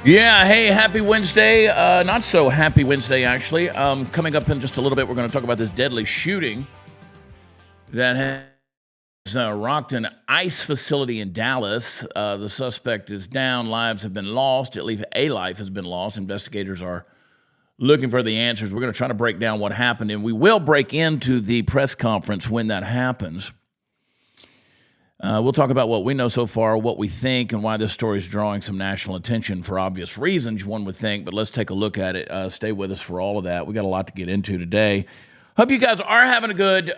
Yeah, hey, happy Wednesday. Not so happy Wednesday, actually. Coming up in just a little bit, we're going to talk about this deadly shooting that has rocked an ICE facility in Dallas. The suspect is down. Lives have been lost. At least a life has been lost. Investigators are looking for the answers. We're going to try to break down what happened, and we will break into the press conference when that happens. We'll talk about what we know so far, what we think, and why this story is drawing some national attention for obvious reasons, one would think, but let's take a look at it. Stay with us for all of that. We got a lot to get into today. Hope you guys are having a good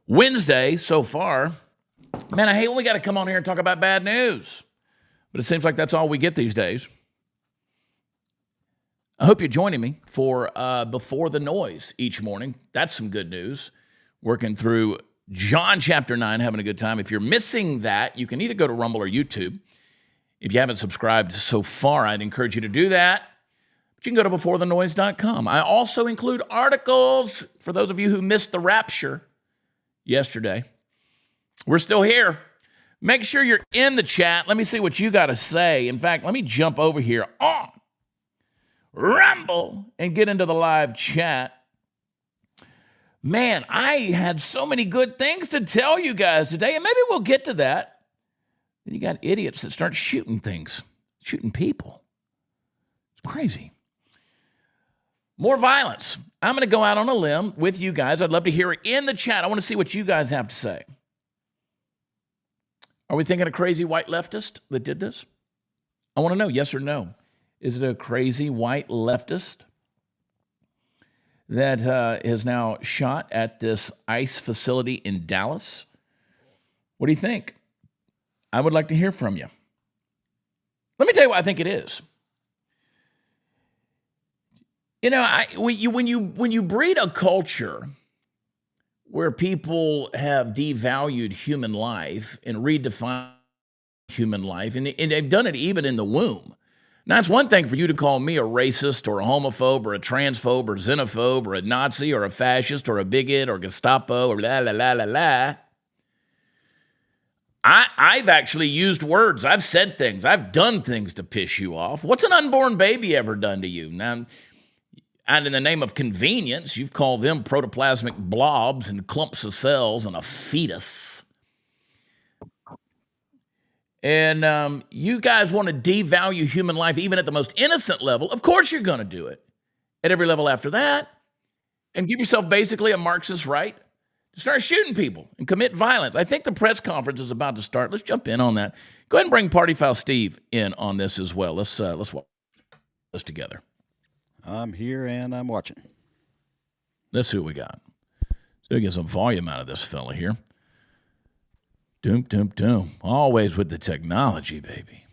Wednesday so far. Man, I hate when we got to come on here and talk about bad news, but it seems like that's all we get these days. I hope you're joining me for Before the Noise each morning. That's some good news. Working through John chapter 9, having a good time. If you're missing that, you can either go to Rumble or YouTube. If you haven't subscribed so far, I'd encourage you to do that. But you can go to beforethenoise.com. I also include articles for those of you who missed the rapture yesterday. We're still here. Make sure you're in the chat. Let me see what you got to say. In fact, let me jump over here on Rumble and get into the live chat. Man, I had so many good things to tell you guys today, and maybe we'll get to that. Then you got idiots that start shooting things, shooting people. It's crazy. More violence. I'm going to go out on a limb with you guys. I'd love to hear it in the chat. I want to see what you guys have to say. Are we thinking a crazy white leftist that did this? I want to know, yes or no. Is it a crazy white leftist that is now shot at this ICE facility in Dallas? What do you think? I would like to hear from you. Let me tell you what I think it is. You know, when you breed a culture where people have devalued human life and redefined human life, and they've done it even in the womb. Now, it's one thing for you to call me a racist or a homophobe or a transphobe or xenophobe or a Nazi or a fascist or a bigot or Gestapo or la, la, la, la, la. I've actually used words. I've said things. I've done things to piss you off. What's an unborn baby ever done to you? Now, and in the name of convenience, you've called them protoplasmic blobs and clumps of cells and a fetus. And you guys want to devalue human life even at the most innocent level. Of course you're going to do it at every level after that. And give yourself basically a Marxist right to start shooting people and commit violence. I think the press conference is about to start. Let's jump in on that. Go ahead and bring Party Foul Steve in on this as well. Let's watch this together. I'm here and I'm watching. Let's see what we got. So we get some volume out of this fella here. Doom, doom, doom. Always with the technology, baby.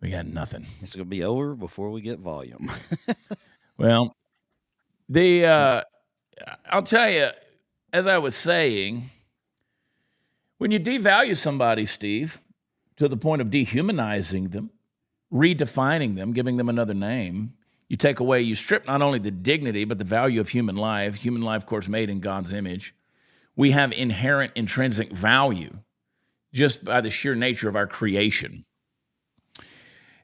We got nothing. It's going to be over before we get volume. Well, I'll tell you, as I was saying, when you devalue somebody, Steve, to the point of dehumanizing them, redefining them, giving them another name, you take away, you strip not only the dignity, but the value of human life, of course, made in God's image. We have inherent intrinsic value just by the sheer nature of our creation.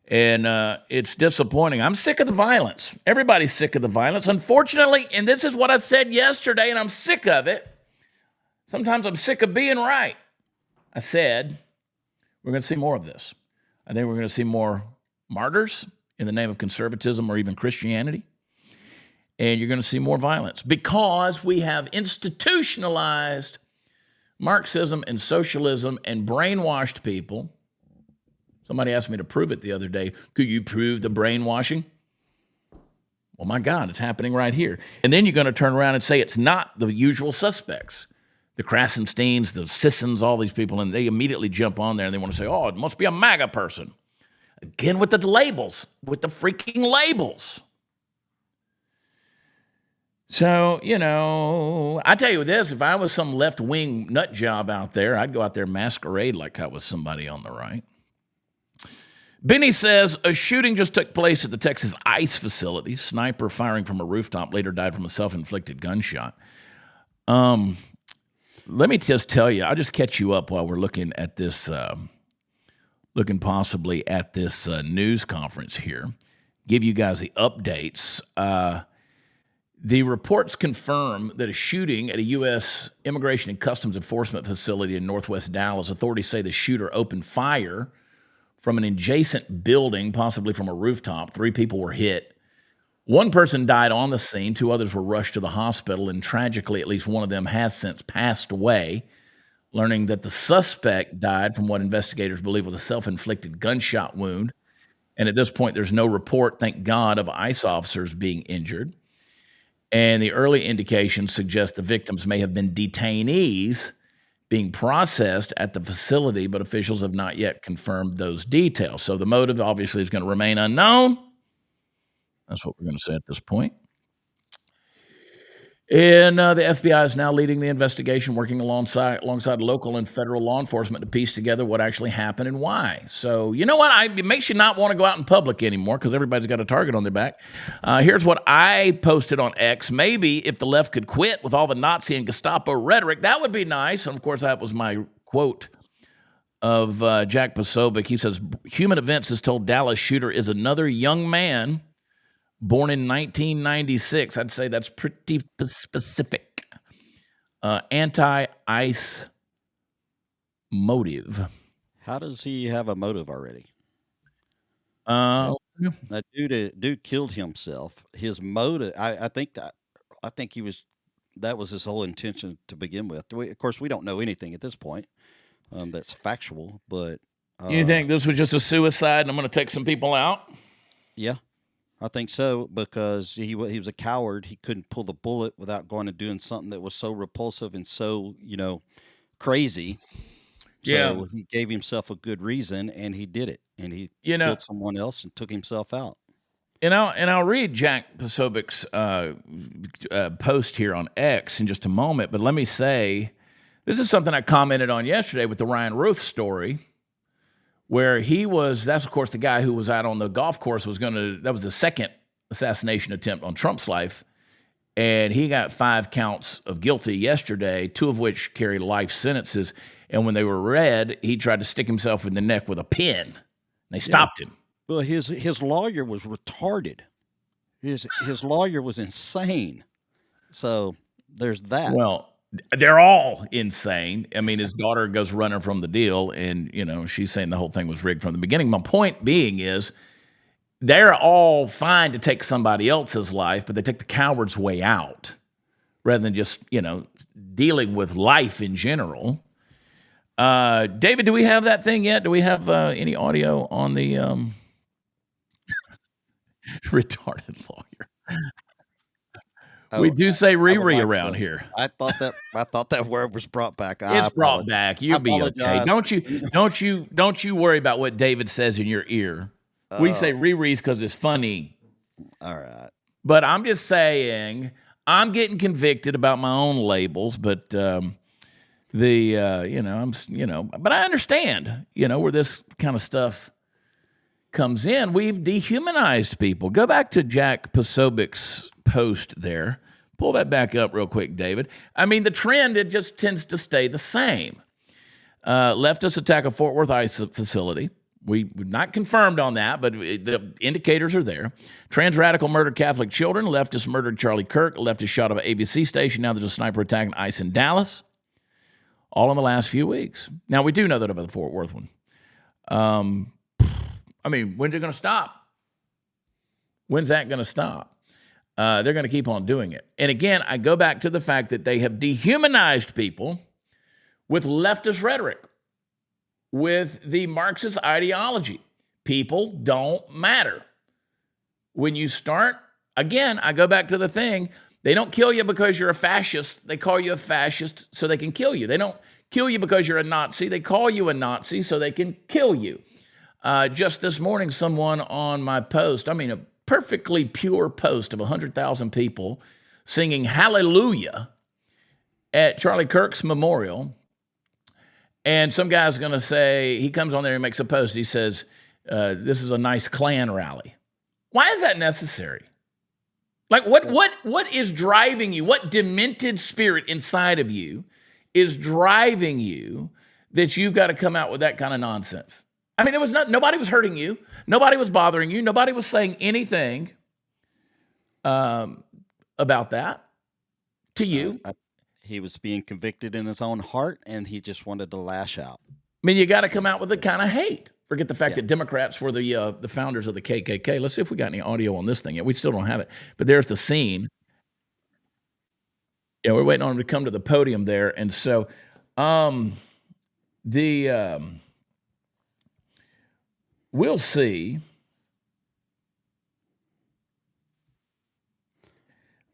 And it's disappointing. I'm sick of the violence. Everybody's sick of the violence. Unfortunately, and this is what I said yesterday, and I'm sick of it. Sometimes I'm sick of being right. I said, we're going to see more of this. I think we're going to see more martyrs in the name of conservatism or even Christianity. And you're going to see more violence because we have institutionalized Marxism and socialism and brainwashed people. Somebody asked me to prove it the other day. Could you prove the brainwashing? Well, my God, it's happening right here. And then you're going to turn around and say it's not the usual suspects. The Krasensteins, the Sissons, all these people, and they immediately jump on there and they want to say, oh, it must be a MAGA person. Again, with the labels, with the freaking labels. So, you know, I tell you this, if I was some left-wing nut job out there, I'd go out there and masquerade like I was somebody on the right. Benny says, a shooting just took place at the Texas ICE facility. Sniper firing from a rooftop later died from a self-inflicted gunshot. Let me just tell you, I'll just catch you up while we're looking at this looking possibly at this news conference here, give you guys the updates. The reports confirm that a shooting at a U.S. Immigration and Customs Enforcement facility in northwest Dallas, authorities say the shooter opened fire from an adjacent building, possibly from a rooftop. 3 people were hit. 1 person died on the scene. 2 others were rushed to the hospital, and tragically, at least one of them has since passed away, learning that the suspect died from what investigators believe was a self-inflicted gunshot wound. And at this point, there's no report, thank God, of ICE officers being injured. And the early indications suggest the victims may have been detainees being processed at the facility, but officials have not yet confirmed those details. So the motive obviously is going to remain unknown. That's what we're going to say at this point. And the FBI is now leading the investigation, working alongside local and federal law enforcement to piece together what actually happened and why. So, you know what? It makes you not want to go out in public anymore because everybody's got a target on their back. Here's what I posted on X. Maybe if the left could quit with all the Nazi and Gestapo rhetoric, that would be nice. And of course, that was my quote of Jack Posobiec. He says, Human Events has told Dallas shooter is another young man born in 1996. I'd say that's pretty specific. Anti-ICE motive. How does he have a motive already? Yeah. That dude killed himself. His motive, I think that was his whole intention to begin with. Of course, we don't know anything at this point that's factual, but You think this was just a suicide and I'm going to take some people out? yeah, I think so, because he was a coward. He couldn't pull the bullet without going and doing something that was so repulsive and so, crazy. Yeah. So he gave himself a good reason, and he did it. And he killed someone else and took himself out. And I'll read Jack Posobiec's post here on X in just a moment. But let me say, this is something I commented on yesterday with the Ryan Ruth story, where that's of course the guy who was out on the golf course that was the second assassination attempt on Trump's life. And he got 5 counts of guilty yesterday, 2 of which carried life sentences. And when they were read, he tried to stick himself in the neck with a pin. They stopped him. Well, his lawyer was retarded. His lawyer was insane. So there's that. Well, they're all insane. I mean, his daughter goes running from the deal, and she's saying the whole thing was rigged from the beginning. My point being is, they're all fine to take somebody else's life, but they take the coward's way out rather than just dealing with life in general. David, do we have that thing yet? Do we have any audio on the retarded lawyer? We do say Riri around here. I thought that word was brought back. It's brought back. You'll be okay. Don't you worry about what David says in your ear. We say Riri's because it's funny. All right. But I'm just saying, I'm getting convicted about my own labels, but but I understand, where this kind of stuff comes in. We've dehumanized people. Go back to Jack Posobiec's post there. Pull that back up real quick, David. I mean, the trend, it just tends to stay the same. Leftists attack a Fort Worth ICE facility. We've not confirmed on that, but the indicators are there. Trans radical murdered Catholic children. Leftists murdered Charlie Kirk. Leftist shot up an ABC station. Now there's a sniper attack in ICE in Dallas. All in the last few weeks. Now, we do know that about the Fort Worth one. I mean, when's it going to stop? When's that going to stop? They're going to keep on doing it. And again, I go back to the fact that they have dehumanized people with leftist rhetoric, with the Marxist ideology. People don't matter. When you start, again, I go back to the thing, they don't kill you because you're a fascist. They call you a fascist so they can kill you. They don't kill you because you're a Nazi. They call you a Nazi so they can kill you. Just this morning, someone on my post, a perfectly pure post of 100,000 people singing hallelujah at Charlie Kirk's memorial. And some guy's going to say, he comes on there and makes a post. He says, this is a nice Klan rally. Why is that necessary? Like, what is driving you? What demented spirit inside of you is driving you that you've got to come out with that kind of nonsense? I mean, nobody was hurting you. Nobody was bothering you. Nobody was saying anything about that to you. He was being convicted in his own heart, and he just wanted to lash out. I mean, you got to come out with the kind of hate. Forget the fact that Democrats were the founders of the KKK. Let's see if we got any audio on this thing yet. We still don't have it. But there's the scene. Yeah, we're waiting on him to come to the podium there. And so we'll see.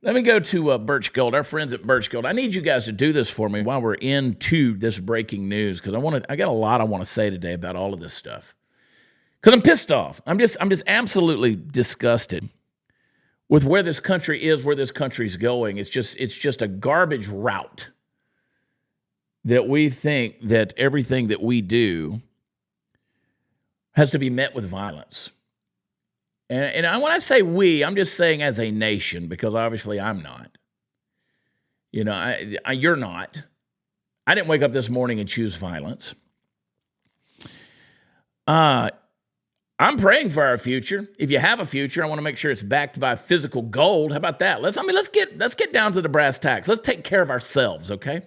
Let me go to Birch Gold, our friends at Birch Gold. I need you guys to do this for me while we're into this breaking news, because I got a lot I want to say today about all of this stuff. Because I'm pissed off. I'm just absolutely disgusted with where this country is, where this country's going. It's just a garbage route that we think that everything that we do has to be met with violence. And when I say we, I'm just saying as a nation, because obviously I'm not. You know, you're not. I didn't wake up this morning and choose violence. I'm praying for our future. If you have a future, I want to make sure it's backed by physical gold. How about that? Let's get down to the brass tacks. Let's take care of ourselves, okay?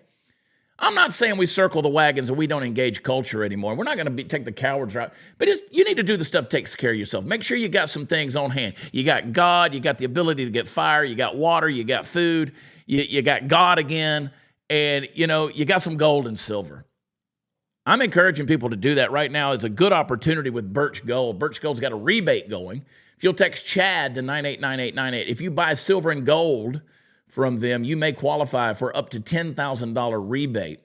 I'm not saying we circle the wagons and we don't engage culture anymore. We're not going to take the cowards route. But you need to do the stuff that takes care of yourself. Make sure you got some things on hand. You got God. You got the ability to get fire. You got water. You got food. You got God again. And, you got some gold and silver. I'm encouraging people to do that right now. It's a good opportunity with Birch Gold. Birch Gold's got a rebate going. If you'll text Chad to 989898, if you buy silver and gold from them, you may qualify for up to $10,000 rebate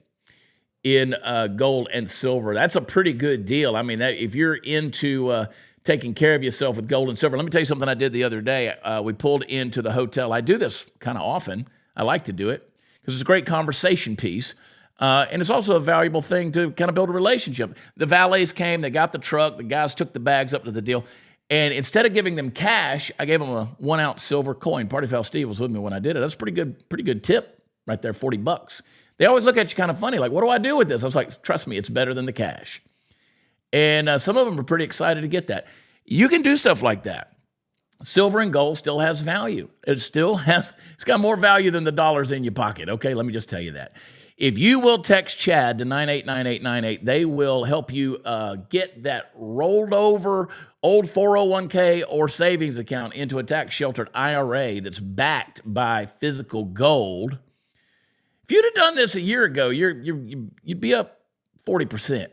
in gold and silver. That's a pretty good deal. I mean, if you're into taking care of yourself with gold and silver, let me tell you something I did the other day. We pulled into the hotel. I do this kind of often. I like to do it because it's a great conversation piece. And it's also a valuable thing to kind of build a relationship. The valets came, they got the truck, the guys took the bags up to the deal. And instead of giving them cash, I gave them a 1 ounce silver coin. Party Foul Steve was with me when I did it. That's a pretty good tip right there, $40. They always look at you kind of funny, like, what do I do with this? I was like, trust me, it's better than the cash. And some of them are pretty excited to get that. You can do stuff like that. Silver and gold still has value. It's got more value than the dollars in your pocket. Okay, let me just tell you that. If you will text Chad to 989898, they will help you get that rolled over old 401k or savings account into a tax-sheltered IRA that's backed by physical gold. If you'd have done this a year ago, you'd be up 40%.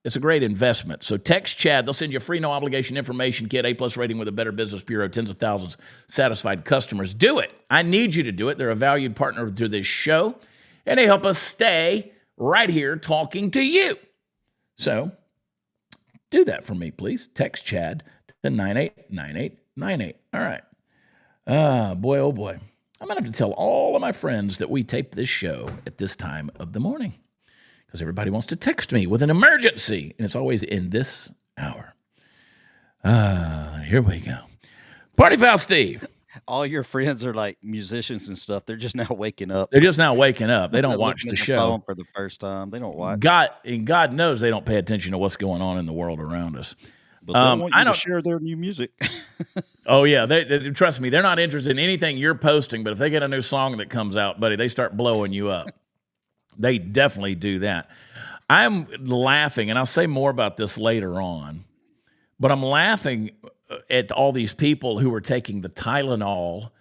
It's a great investment. So text Chad. They'll send you a free no-obligation information kit, A+ rating with a Better Business Bureau, tens of thousands satisfied customers. Do it. I need you to do it. They're a valued partner to this show, and they help us stay right here talking to you. So do that for me, please. Text Chad to 989898. All right. Boy, oh boy. I'm going to have to tell all of my friends that we tape this show at this time of the morning because everybody wants to text me with an emergency, and it's always in this hour. Here we go. Party Foul Steve. All your friends are like musicians and stuff. They're just now waking up. They're just now waking up. They don't watch the show for the first time. They don't watch. God knows they don't pay attention to what's going on in the world around us. But they want you to share their new music. Oh, yeah. They trust me. They're not interested in anything you're posting, but if they get a new song that comes out, buddy, they start blowing you up. They definitely do that. I'm laughing, and I'll say more about this later on, but I'm laughing at all these people who are taking the Tylenol,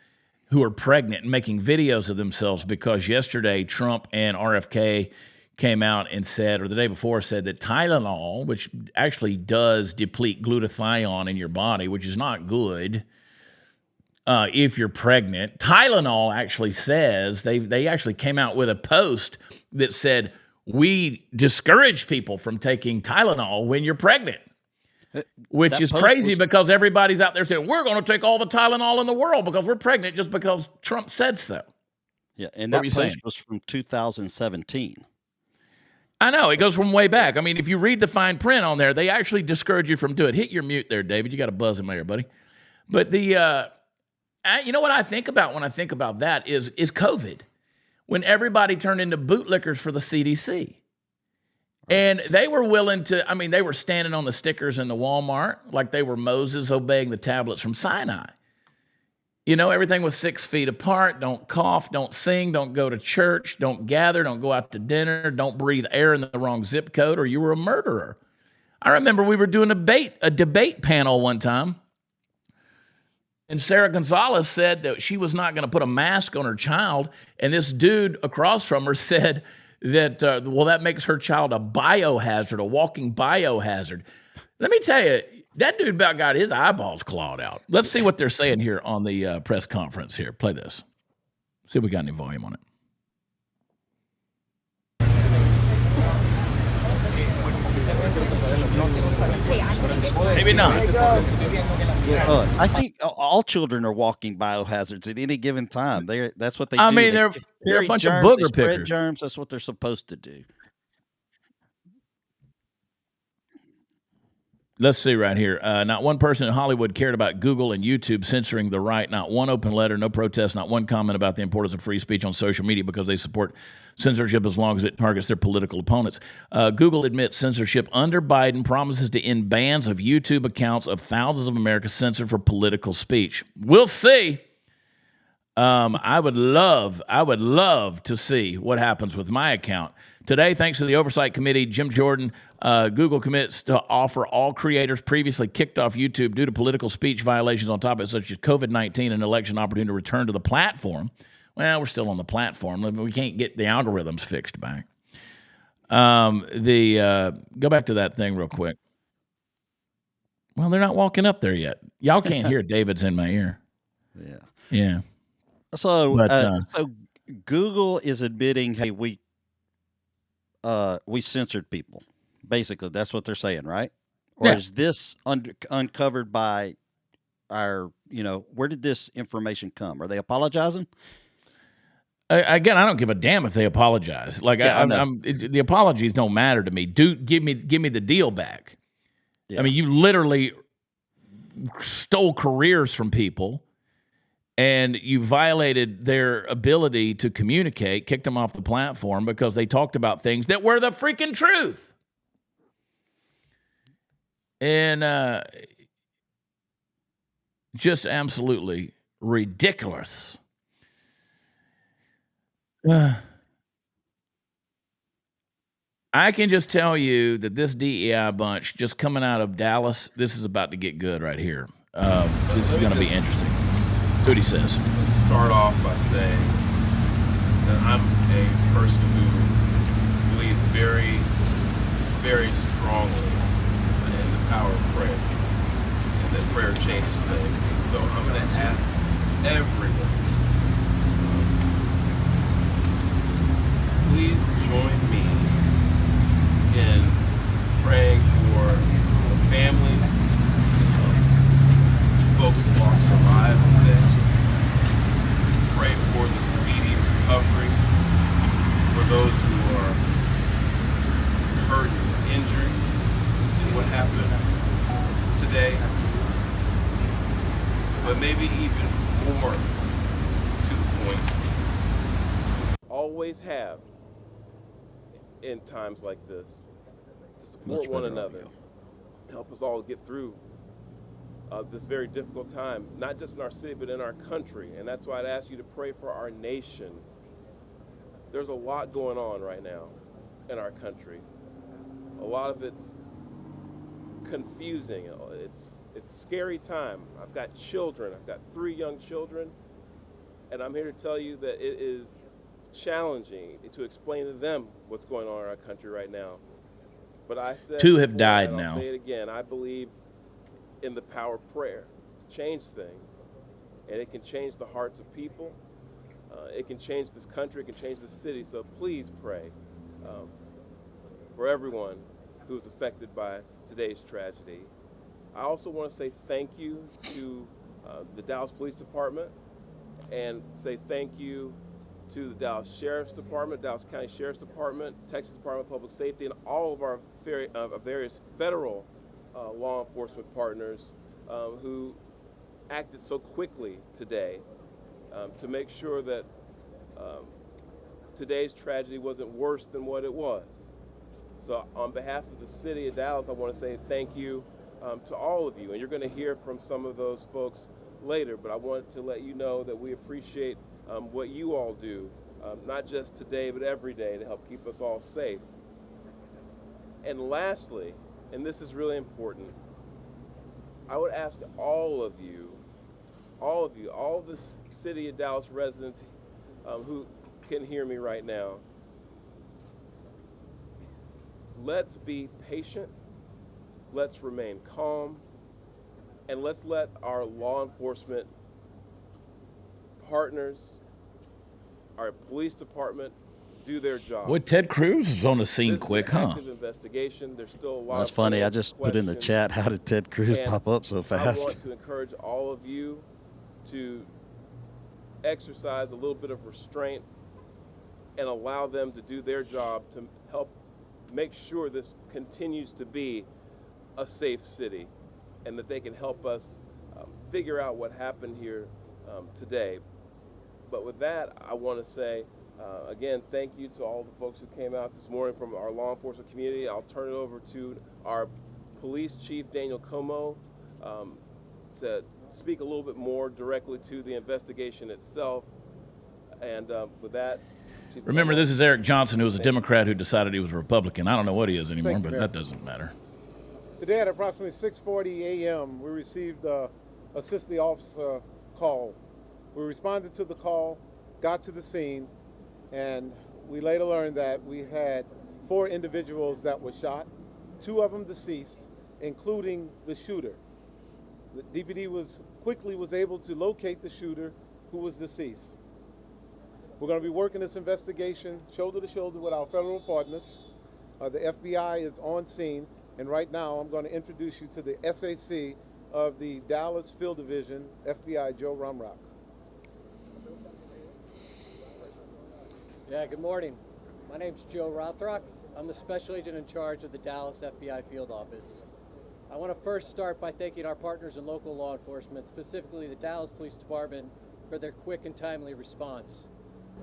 who are pregnant and making videos of themselves because yesterday Trump and RFK came out and said, or the day before said, that Tylenol, which actually does deplete glutathione in your body, which is not good if you're pregnant. Tylenol actually says, they actually came out with a post that said, we discourage people from taking Tylenol when you're pregnant. Which is crazy because everybody's out there saying, we're going to take all the Tylenol in the world because we're pregnant just because Trump said so. Yeah, and that post was from 2017. I know. It goes from way back. I mean, if you read the fine print on there, they actually discourage you from doing it. Hit your mute there, David. You got a buzz in my ear, buddy. But you know what I think about when I think about that is COVID. When everybody turned into bootlickers for the CDC. And they were willing to, I mean, they were standing on the stickers in the Walmart like they were Moses obeying the tablets from Sinai. You know, everything was 6 feet apart. Don't cough, don't sing, don't go to church, don't gather, don't go out to dinner, don't breathe air in the wrong zip code, or you were a murderer. I remember we were doing a debate panel one time, and Sarah Gonzalez said that she was not going to put a mask on her child, and this dude across from her said that, well, that makes her child a biohazard, a walking biohazard. Let me tell you, that dude about got his eyeballs clawed out. Let's see what they're saying here on the press conference here. Play this. See if we got any volume on it. Maybe not. I think all children are walking biohazards at any given time. That's what they do. I mean, they're a carry bunch of germs, they booger spread pickers. germs. That's what they're supposed to do. Let's see right here. Not one person in Hollywood cared about Google and YouTube censoring the right. Not one open letter, no protest, not one comment about the importance of free speech on social media because they support censorship as long as it targets their political opponents. Google admits censorship under Biden, promises to end bans of YouTube accounts of thousands of Americans censored for political speech. We'll see. I would love to see what happens with my account. Today, thanks to the Oversight Committee, Jim Jordan, Google commits to offer all creators previously kicked off YouTube due to political speech violations on topics such as COVID-19 and election opportunity to return to the platform. Well, we're still on the platform. We can't get the algorithms fixed back. Go back to that thing real quick. Well, they're not walking up there yet. Y'all can't hear David's in my ear. Yeah. Yeah. So, But, so Google is admitting, hey, we censored people. Basically, that's what they're saying, right? Or Yeah. is this uncovered by our, where did this information come? Are they apologizing? Again, I don't give a damn if they apologize. Like, Yeah, I know. the apologies don't matter to me. Give me the deal back. Yeah. I mean, you literally stole careers from people, and you violated their ability to communicate, kicked them off the platform because they talked about things that were the freaking truth. And just absolutely ridiculous. I can just tell you that this DEI bunch just coming out of Dallas, this is about to get good right here. This is going to be interesting. That's what he says. Start off by saying that I'm a person who believes very, very strongly in the power of prayer, and that prayer changes things. And so I'm going to ask everyone, please join me in praying for the families, folks who lost their lives today. Pray for the speedy recovery for those who are hurt and injured in what happened today. But maybe even more to the point, always have in times like this to support one another, help us all get through this very difficult time, not just in our city, but in our country. And that's why I'd ask you to pray for our nation. There's a lot going on right now in our country. A lot of it's confusing. It's a scary time. I've got children. I've got 3 young children. And I'm here to tell you that it is challenging to explain to them what's going on in our country right now. But I said 2 have before, died and now. I'll say it again. I believe in the power of prayer to change things, and it can change the hearts of people. It can change this country. It can change the city. So please pray for everyone who's affected by today's tragedy. I also want to say thank you to the Dallas Police Department, and say thank you to the Dallas Sheriff's Department, Dallas County Sheriff's Department, Texas Department of Public Safety, and all of our various federal law enforcement partners who acted so quickly today to make sure that today's tragedy wasn't worse than what it was. So on behalf of the city of Dallas, I want to say thank you to all of you. And you're going to hear from some of those folks later, but I wanted to let you know that we appreciate what you all do, not just today, but every day to help keep us all safe. And lastly, and this is really important, I would ask all of the city of Dallas residents who can hear me right now, let's be patient, let's remain calm, and let's let our law enforcement partners, our police department, do their job. Boy, Ted Cruz is on the scene This quick, is an huh? active investigation. There's still a lot That's of funny. I unanswered just put in the questions. chat, how did Ted Cruz And pop up so I fast? want to encourage all of you to exercise a little bit of restraint and allow them to do their job to help make sure this continues to be a safe city and that they can help us figure out what happened here today. But with that, I want to say, again, thank you to all the folks who came out this morning from our law enforcement community. I'll turn it over to our police chief, Daniel Como, to speak a little bit more directly to the investigation itself. And with that, Chief Remember, Como. this is Eric Johnson, who was a Democrat who decided he was a Republican. I don't know what he is anymore, Thank you, but Mayor. that doesn't matter. Today at approximately 6:40 a.m., we received a assist the officer call. We responded to the call, got to the scene, and we later learned that we had 4 individuals that were shot, 2 of them deceased, including the shooter. The DPD was able to locate the shooter who was deceased. We're going to be working this investigation shoulder to shoulder with our federal partners. The FBI is on scene, and right now I'm going to introduce you to the SAC of the Dallas Field Division, FBI Joe Rumrock. Yeah, good morning. My name's Joe Rothrock. I'm the special agent in charge of the Dallas FBI Field Office. I want to first start by thanking our partners in local law enforcement, specifically the Dallas Police Department, for their quick and timely response.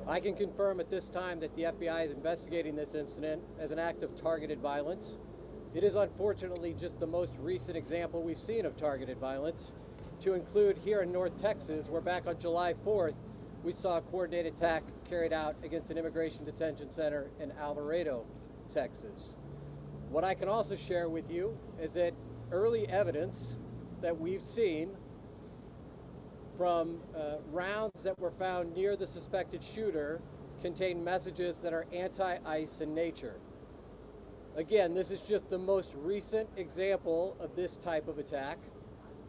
I can confirm at this time that the FBI is investigating this incident as an act of targeted violence. It is unfortunately just the most recent example we've seen of targeted violence, to include here in North Texas, where back on July 4th, we saw a coordinated attack carried out against an immigration detention center in Alvarado, Texas. What I can also share with you is that early evidence that we've seen from rounds that were found near the suspected shooter contain messages that are anti-ICE in nature. Again, this is just the most recent example of this type of attack.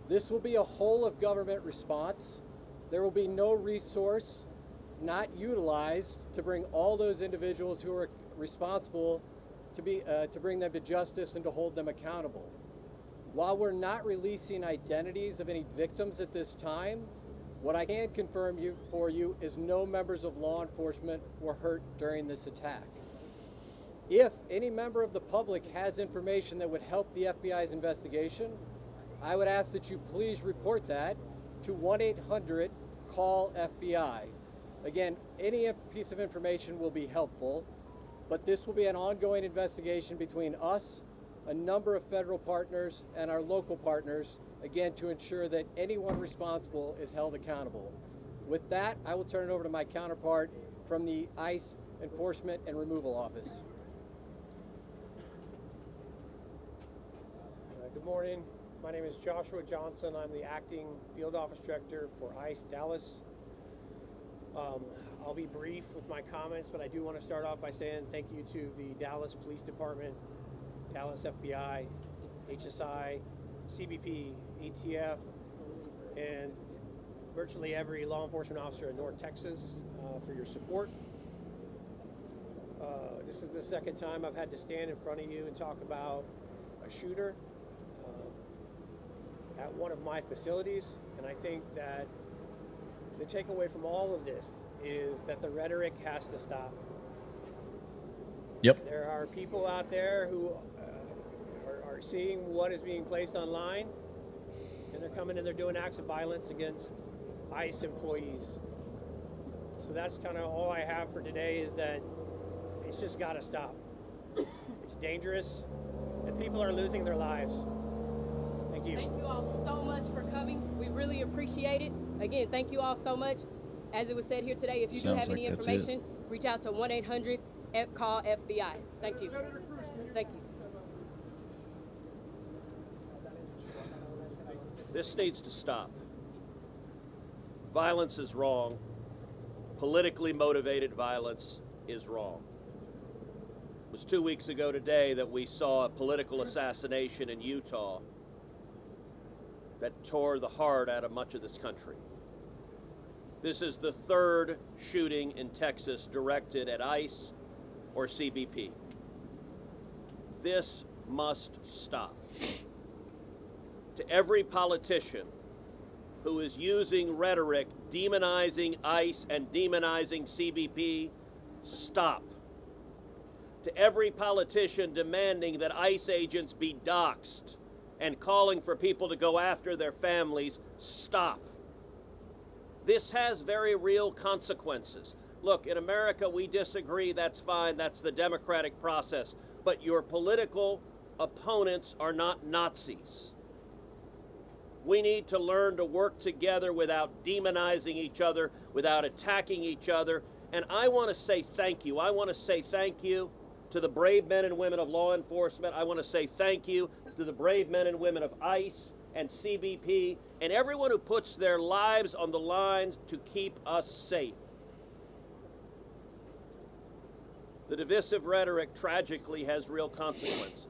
This will be a whole of government response. There will be no resource not utilized to bring all those individuals who are responsible to bring them to justice and to hold them accountable. While we're not releasing identities of any victims at this time, what I can confirm for you is no members of law enforcement were hurt during this attack. If any member of the public has information that would help the FBI's investigation, I would ask that you please report that to 1-800-CALL-FBI. Again, any piece of information will be helpful, but this will be an ongoing investigation between us, a number of federal partners, and our local partners, again, to ensure that anyone responsible is held accountable. With that, I will turn it over to my counterpart from the ICE Enforcement and Removal Office. Good morning. My name is Joshua Johnson. I'm the acting field office director for ICE Dallas. I'll be brief with my comments, but I do want to start off by saying thank you to the Dallas Police Department, Dallas FBI, HSI, CBP, ATF, and virtually every law enforcement officer in North Texas for your support. This is the second time I've had to stand in front of you and talk about a shooter at one of my facilities, and I think that the takeaway from all of this is that the rhetoric has to stop. Yep. There are people out there who are seeing what is being placed online, and they're coming and they're doing acts of violence against ICE employees. So that's kind of all I have for today, is that it's just got to stop. It's dangerous, and people are losing their lives. Thank you. Thank you all so much for coming. We really appreciate it. Again, thank you all so much. As it was said here today, if you do Sounds have any like that's it. information, reach out to 1-800-CALL-FBI. Thank you. Thank you. This needs to stop. Violence is wrong. Politically motivated violence is wrong. It was 2 weeks ago today that we saw a political assassination in Utah that tore the heart out of much of this country. This is the third shooting in Texas directed at ICE or CBP. This must stop. To every politician who is using rhetoric demonizing ICE and demonizing CBP, stop. To every politician demanding that ICE agents be doxxed and calling for people to go after their families, stop. This has very real consequences. Look, in America, we disagree, that's fine, that's the democratic process. But your political opponents are not Nazis. We need to learn to work together without demonizing each other, without attacking each other. And I want to say thank you. I want to say thank you to the brave men and women of law enforcement. I want to say thank you to the brave men and women of ICE and CBP and everyone who puts their lives on the line to keep us safe. The divisive rhetoric tragically has real consequences.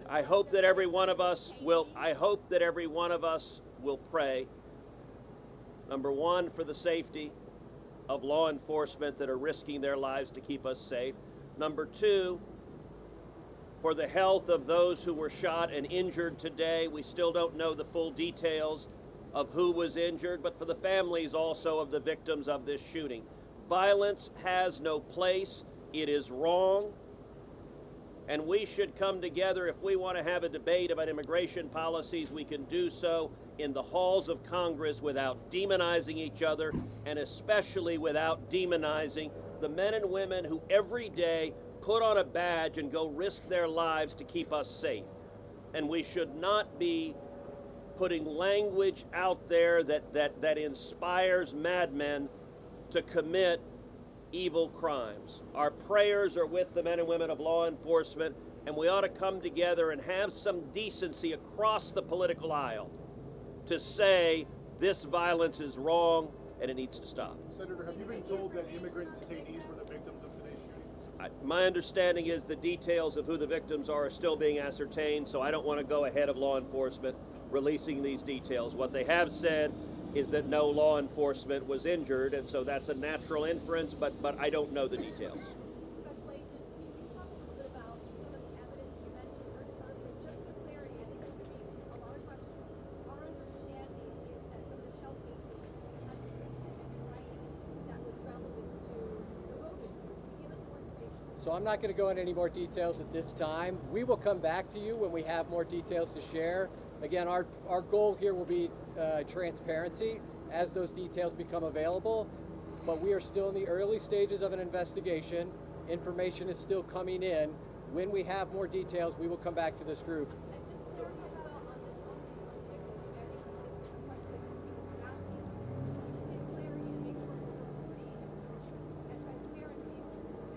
I hope that every one of us will pray, number one, for the safety of law enforcement that are risking their lives to keep us safe. Number two, for the health of those who were shot and injured today. We still don't know the full details of who was injured, but for the families also of the victims of this shooting. Violence has no place. It is wrong. And we should come together. If we want to have a debate about immigration policies, we can do so in the halls of Congress without demonizing each other, and especially without demonizing the men and women who every day put on a badge and go risk their lives to keep us safe. And we should not be putting language out there that inspires madmen to commit evil crimes. Our prayers are with the men and women of law enforcement, and we ought to come together and have some decency across the political aisle to say this violence is wrong and it needs to stop. Senator, have you been told that immigrant detainees were the victims of today's shooting? My understanding is the details of who the victims are still being ascertained, so I don't want to go ahead of law enforcement releasing these details. What they have said is that no law enforcement was injured, and so that's a natural inference, but I don't know the details. Special Agent, can you talk a little bit about some of the evidence you mentioned earlier? Just for clarity, I think there could be a lot of questions. Our understanding is that some of the shell casings had specific writing that was relevant to the voting. Give us more information. So I'm not going to go into any more details at this time. We will come back to you when we have more details to share. Again, our goal here will be transparency as those details become available, but we are still in the early stages of an investigation. Information is still coming in. When we have more details, we will come back to this group. And just clarity as well on the victims. I think it's a question that people are asking. Can you just get clarity and make sure we have information and transparency of who the victims were?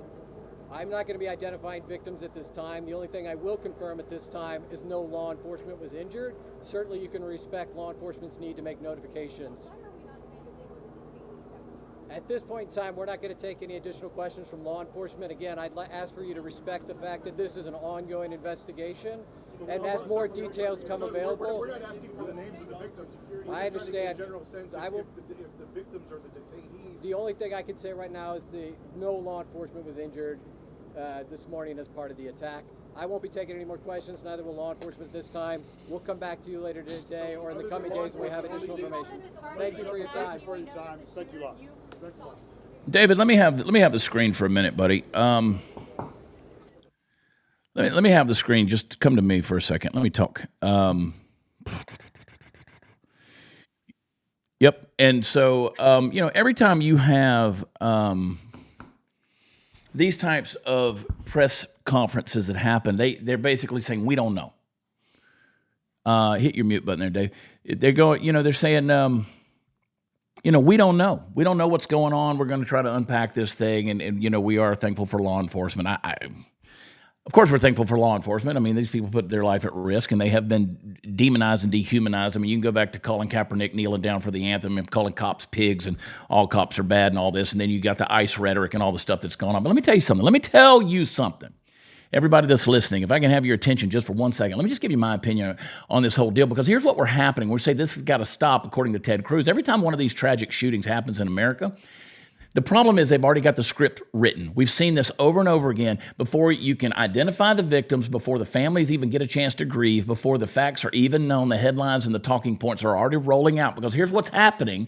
I'm not going to be identifying victims at this time. The only thing I will confirm at this time is no law enforcement was injured. Certainly you can respect law enforcement's need to make notifications. Why are we not saying that they were the detainees that were shot? At this point in time, we're not going to take any additional questions from law enforcement. Again, I'd ask for you to respect the fact that this is an ongoing investigation, and as more details come available. We're not asking for the names of the victims. I understand. General sense I will. if the victims are the detainees. The only thing I can say right now is no law enforcement was injured this morning as part of the attack. I won't be taking any more questions, neither will law enforcement this time. We'll come back to you later today or in the coming days when we have additional information. Thank you for your time. Thank you a lot. Thank you a lot. David, let me have the screen for a minute, buddy. Let me have the screen. Just come to me for a second. Let me talk. Yep. And so, every time you have these types of press conferences that happen, they're basically saying, we don't know. Hit your mute button there, Dave. They're going, they're saying, we don't know. We don't know what's going on. We're going to try to unpack this thing. And we are thankful for law enforcement. Of course, we're thankful for law enforcement. I mean, these people put their life at risk, and they have been demonized and dehumanized. I mean, you can go back to Colin Kaepernick kneeling down for the anthem and calling cops pigs and all cops are bad and all this. And then you got the ICE rhetoric and all the stuff that's going on. But let me tell you something. Everybody that's listening, if I can have your attention just for 1 second, let me just give you my opinion on this whole deal, because here's what we're happening. We say this has got to stop, according to Ted Cruz. Every time one of these tragic shootings happens in America, the problem is they've already got the script written. We've seen this over and over again. Before you can identify the victims, before the families even get a chance to grieve, before the facts are even known, the headlines and the talking points are already rolling out, because here's what's happening.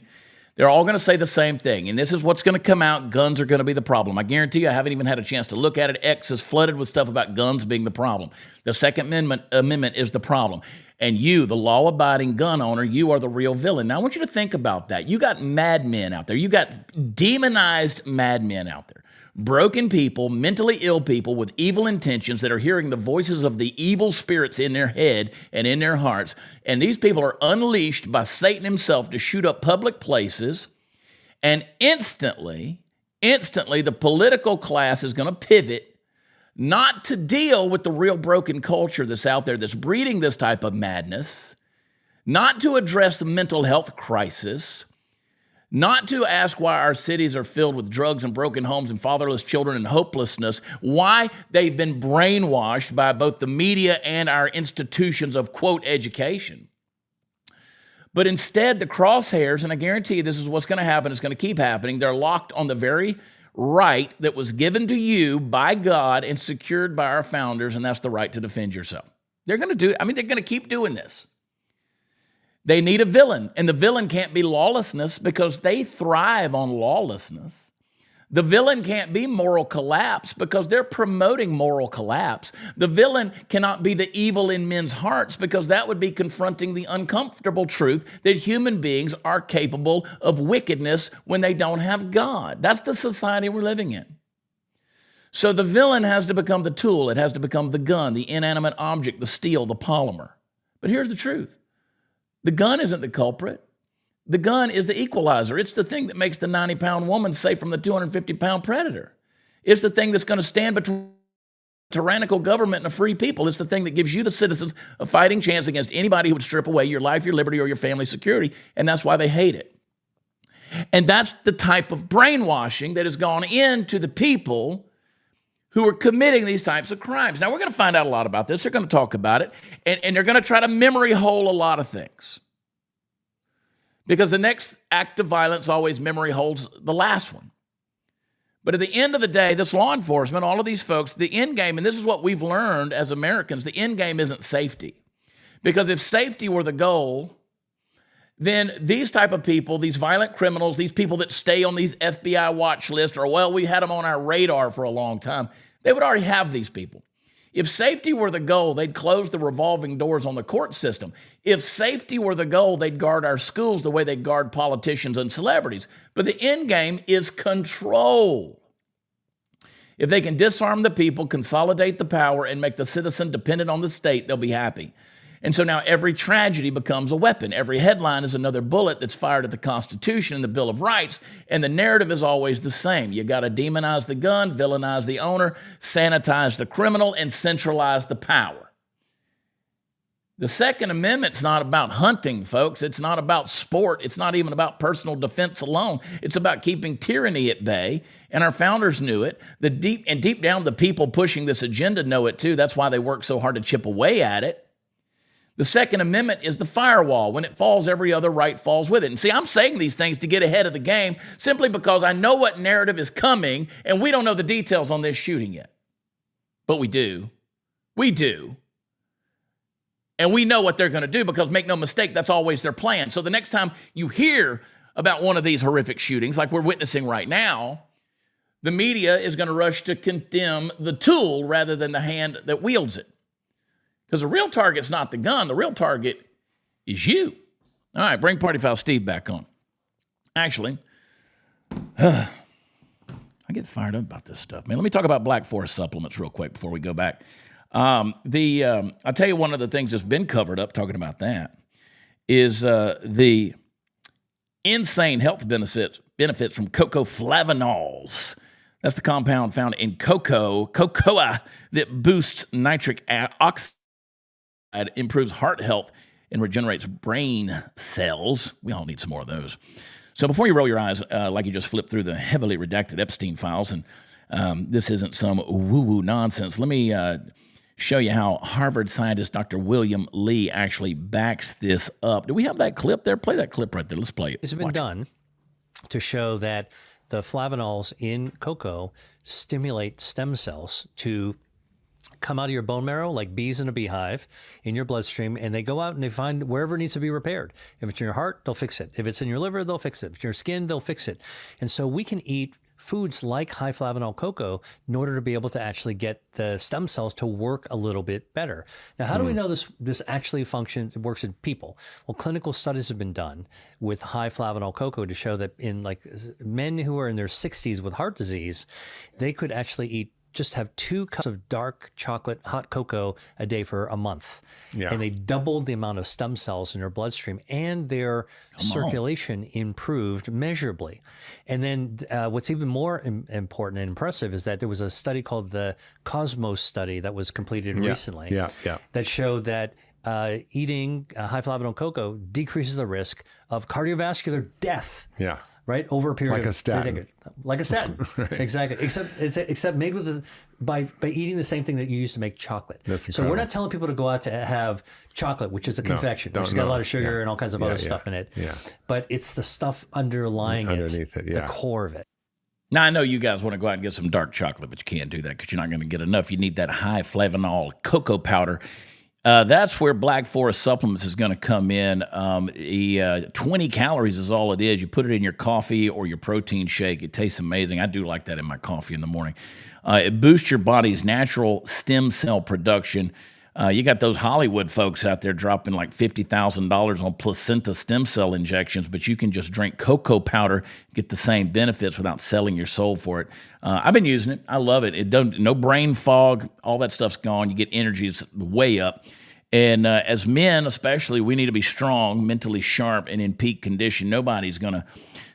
They're all going to say the same thing, and this is what's going to come out. Guns are going to be the problem. I guarantee you, I haven't even had a chance to look at it. X is flooded with stuff about guns being the problem. The Second Amendment is the problem. And you, the law-abiding gun owner, you are the real villain. Now, I want you to think about that. You got madmen out there. You got demonized madmen out there. Broken people, mentally ill people with evil intentions that are hearing the voices of the evil spirits in their head and in their hearts. And these people are unleashed by Satan himself to shoot up public places. And instantly, the political class is going to pivot, not to deal with the real broken culture that's out there that's breeding this type of madness, not to address the mental health crisis, not to ask why our cities are filled with drugs and broken homes and fatherless children and hopelessness, why they've been brainwashed by both the media and our institutions of, quote, education. But instead, the crosshairs, and I guarantee you this is what's going to happen, it's going to keep happening, they're locked on the very right that was given to you by God and secured by our founders, and that's the right to defend yourself. They're going to keep doing this. They need a villain, and the villain can't be lawlessness because they thrive on lawlessness. The villain can't be moral collapse because they're promoting moral collapse. The villain cannot be the evil in men's hearts because that would be confronting the uncomfortable truth that human beings are capable of wickedness when they don't have God. That's the society we're living in. So the villain has to become the tool. It has to become the gun, the inanimate object, the steel, the polymer. But here's the truth. The gun isn't the culprit. The gun is the equalizer. It's the thing that makes the 90-pound woman safe from the 250-pound predator. It's the thing that's going to stand between a tyrannical government and a free people. It's the thing that gives you, the citizens, a fighting chance against anybody who would strip away your life, your liberty, or your family's security, and that's why they hate it. And that's the type of brainwashing that has gone into the people who are committing these types of crimes. Now, we're going to find out a lot about this. They're going to talk about it, and they're going to try to memory hole a lot of things. Because the next act of violence always memory holds the last one. But at the end of the day, this law enforcement, all of these folks, the end game, and this is what we've learned as Americans, the end game isn't safety. Because if safety were the goal, then these type of people, these violent criminals, these people that stay on these FBI watch lists, or, well, we had them on our radar for a long time, they would already have these people. If safety were the goal, they'd close the revolving doors on the court system. If safety were the goal, they'd guard our schools the way they guard politicians and celebrities. But the end game is control. If they can disarm the people, consolidate the power, and make the citizen dependent on the state, they'll be happy. And so now every tragedy becomes a weapon. Every headline is another bullet that's fired at the Constitution and the Bill of Rights, and the narrative is always the same. You got to demonize the gun, villainize the owner, sanitize the criminal, and centralize the power. The Second Amendment's not about hunting, folks. It's not about sport. It's not even about personal defense alone. It's about keeping tyranny at bay, and our founders knew it. Deep down, the people pushing this agenda know it too. That's why they work so hard to chip away at it. The Second Amendment is the firewall. When it falls, every other right falls with it. And see, I'm saying these things to get ahead of the game simply because I know what narrative is coming, and we don't know the details on this shooting yet. But we do. We do. And we know what they're going to do because, make no mistake, that's always their plan. So the next time you hear about one of these horrific shootings, like we're witnessing right now, the media is going to rush to condemn the tool rather than the hand that wields it. Because the real target's not the gun. The real target is you. All right, bring Party Foul Steve back on. Actually, I I get fired up about this stuff, man. Let me talk about Black Forest supplements real quick before we go back. I'll tell you one of the things that's been covered up talking about that is the insane health benefits from cocoa flavanols. That's the compound found in cocoa that boosts nitric oxide, improves heart health, and regenerates brain cells. We all need some more of those. So before you roll your eyes like you just flipped through the heavily redacted Epstein files, and this isn't some woo-woo nonsense, let me show you how Harvard scientist Dr. William Lee actually backs this up. Do we have that clip there? Play that clip right there. Let's play it. It's been done to show that the flavanols in cocoa stimulate stem cells to come out of your bone marrow like bees in a beehive in your bloodstream, and they go out and they find wherever it needs to be repaired. If it's in your heart, they'll fix it. If it's in your liver, they'll fix it. If it's in your skin, they'll fix it. And so we can eat foods like high flavanol cocoa in order to be able to actually get the stem cells to work a little bit better. Now, how do we know this actually functions, it works in people? Well, clinical studies have been done with high flavanol cocoa to show that in like men who are in their 60s with heart disease, they could actually just have 2 cups of dark chocolate hot cocoa a day for a month. Yeah. And they doubled the amount of stem cells in their bloodstream, and their circulation improved measurably. And then what's even more important and impressive is that there was a study called the Cosmos study that was completed recently that showed that eating high flavanol cocoa decreases the risk of cardiovascular death. Yeah. Right, over a period like a statin. Like a statin, right. Exactly. Except made with by eating the same thing that you use to make chocolate. That's incredible. So we're not telling people to go out to have chocolate, which is a confection, which has got a lot of sugar and all kinds of other stuff in it. Yeah. But it's the stuff underneath it, the core of it. Now, I know you guys want to go out and get some dark chocolate, but you can't do that because you're not going to get enough. You need that high flavanol cocoa powder. That's where Black Forest Supplements is going to come in. 20 calories is all it is. You put it in your coffee or your protein shake. It tastes amazing. I do like that in my coffee in the morning. It boosts your body's natural stem cell production. You got those Hollywood folks out there dropping like $50,000 on placenta stem cell injections, but you can just drink cocoa powder, get the same benefits without selling your soul for it. I've been using it. I love it. It doesn't, no brain fog. All that stuff's gone. You get energy is way up. And as men, especially, we need to be strong, mentally sharp, and in peak condition. Nobody's going to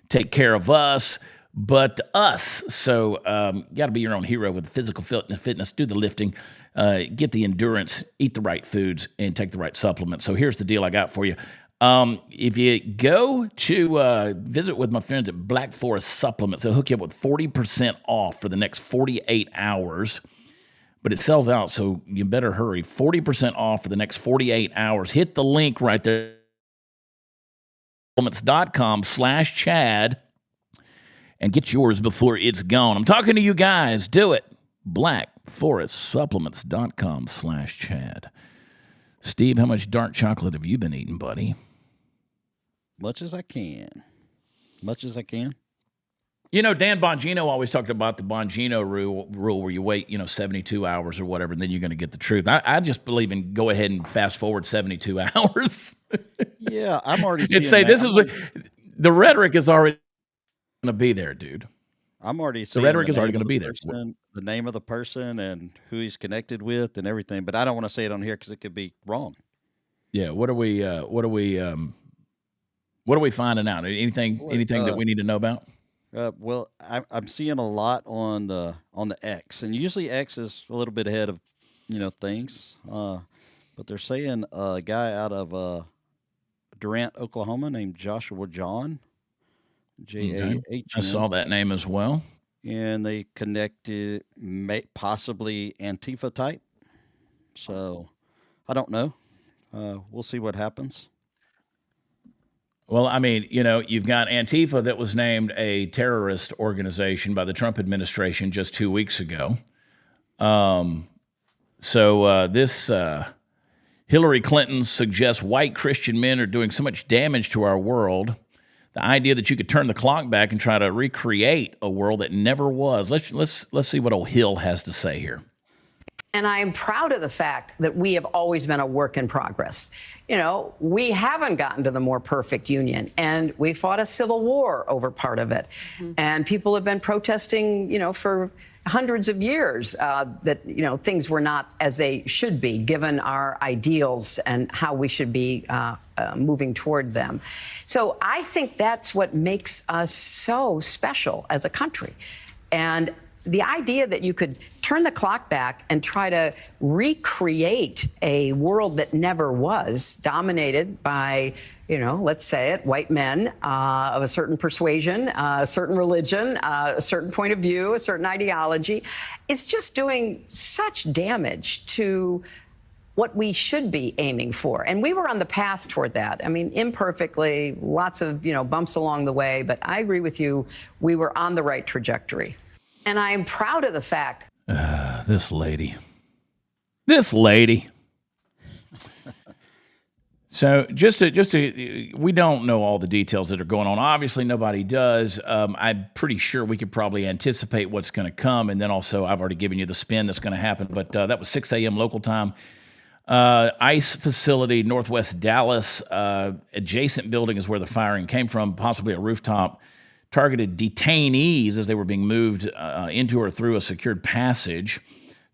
take care of us but us. So you got to be your own hero with physical fitness, do the lifting, get the endurance, eat the right foods, and take the right supplements. So here's the deal I got for you. If you go to visit with my friends at Black Forest Supplements, they'll hook you up with 40% off for the next 48 hours. But it sells out, so you better hurry. 40% off for the next 48 hours. Hit the link right there, supplements.com/Chad, and get yours before it's gone. I'm talking to you guys. Do it. blackforestsupplements.com/Chad. Steve, how much dark chocolate have you been eating, buddy? Much as I can. Much as I can. You know, Dan Bongino always talked about the Bongino rule where you wait, 72 hours or whatever, and then you're going to get the truth. I just believe in go ahead and fast forward 72 hours. Yeah, I'm already seeing that. This is the rhetoric is already going to be there, dude. I'm already seeing the rhetoric is already going to be there. The name of the person and who he's connected with and everything, but I don't want to say it on here because it could be wrong. Yeah, what are we finding out? Anything that we need to know about? Well, I'm seeing a lot on the X, and usually X is a little bit ahead of things. But they're saying a guy out of Durant, Oklahoma, named Joshua John, Jahn. I saw that name as well. And they connected possibly Antifa type. So I don't know. We'll see what happens. Well, I mean, you've got Antifa that was named a terrorist organization by the Trump administration just 2 weeks ago. This Hillary Clinton suggests white Christian men are doing so much damage to our world. The idea that you could turn the clock back and try to recreate a world that never was. Let's see what old Hill has to say here. And I am proud of the fact that we have always been a work in progress. You know, we haven't gotten to the more perfect union, and we fought a civil war over part of it. And people have been protesting, you know, for hundreds of years that, you know, things were not as they should be, given our ideals and how we should be moving toward them. So I think that's what makes us so special as a country. And the idea that you could turn the clock back and try to recreate a world that never was, dominated by, you know, let's say it, white men of a certain persuasion, a certain religion, a certain point of view, a certain ideology, is just doing such damage to what we should be aiming for. And we were on the path toward that. I mean, imperfectly, lots of, you know, bumps along the way, but I agree with you, we were on the right trajectory. And I am proud of the fact. This lady. So just to, we don't know all the details that are going on. Obviously, nobody does. I'm pretty sure we could probably anticipate what's going to come. And then also, I've already given you the spin that's going to happen. But that was 6 a.m. local time. ICE facility, Northwest Dallas. Adjacent building is where the firing came from, possibly a rooftop. Targeted detainees as they were being moved into or through a secured passage.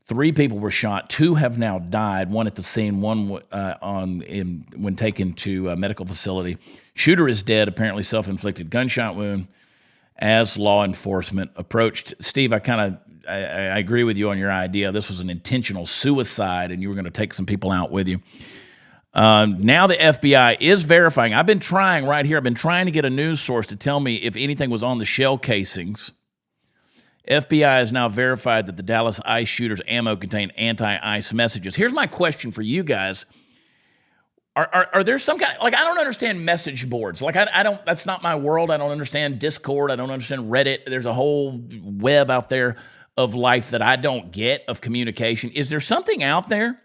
3 people were shot. 2 have now died. 1 at the scene. 1 when taken to a medical facility. Shooter is dead. Apparently self-inflicted gunshot wound. As law enforcement approached, Steve, I agree with you on your idea. This was an intentional suicide, and you were going to take some people out with you. Now the FBI is verifying. I've been trying right here. I've been trying to get a news source to tell me if anything was on the shell casings. FBI has now verified that the Dallas ICE shooter's ammo contained anti-ICE messages. Here's my question for you guys. Are there some kind, like, I don't understand message boards. Like, I don't, that's not my world. I don't understand Discord. I don't understand Reddit. There's a whole web out there of life that I don't get of communication. Is there something out there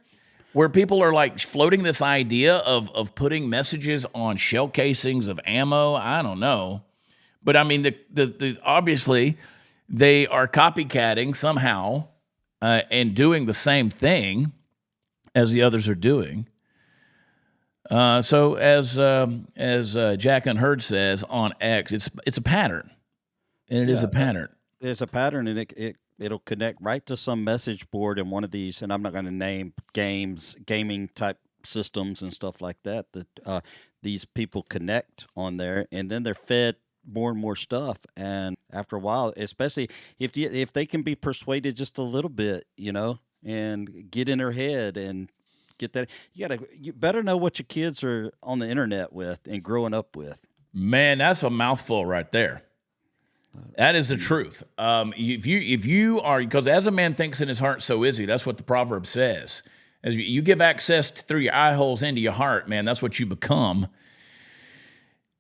where people are like floating this idea of putting messages on shell casings of ammo? I don't know. But I mean, the obviously they are copycatting somehow and doing the same thing as the others are doing. So as Jack Unheard says on X, it's a pattern, and it is a pattern. There's a pattern, and it'll connect right to some message board in one of these, and I'm not going to name gaming type systems and stuff like that. That these people connect on there, and then they're fed more and more stuff. And after a while, especially if they can be persuaded just a little bit, you know, and get in their head and get that, you better know what your kids are on the internet with and growing up with. Man, that's a mouthful right there. That is the truth. If you are, because as a man thinks in his heart, so is he. That's what the proverb says. As you give access through your eye holes into your heart, man, that's what you become.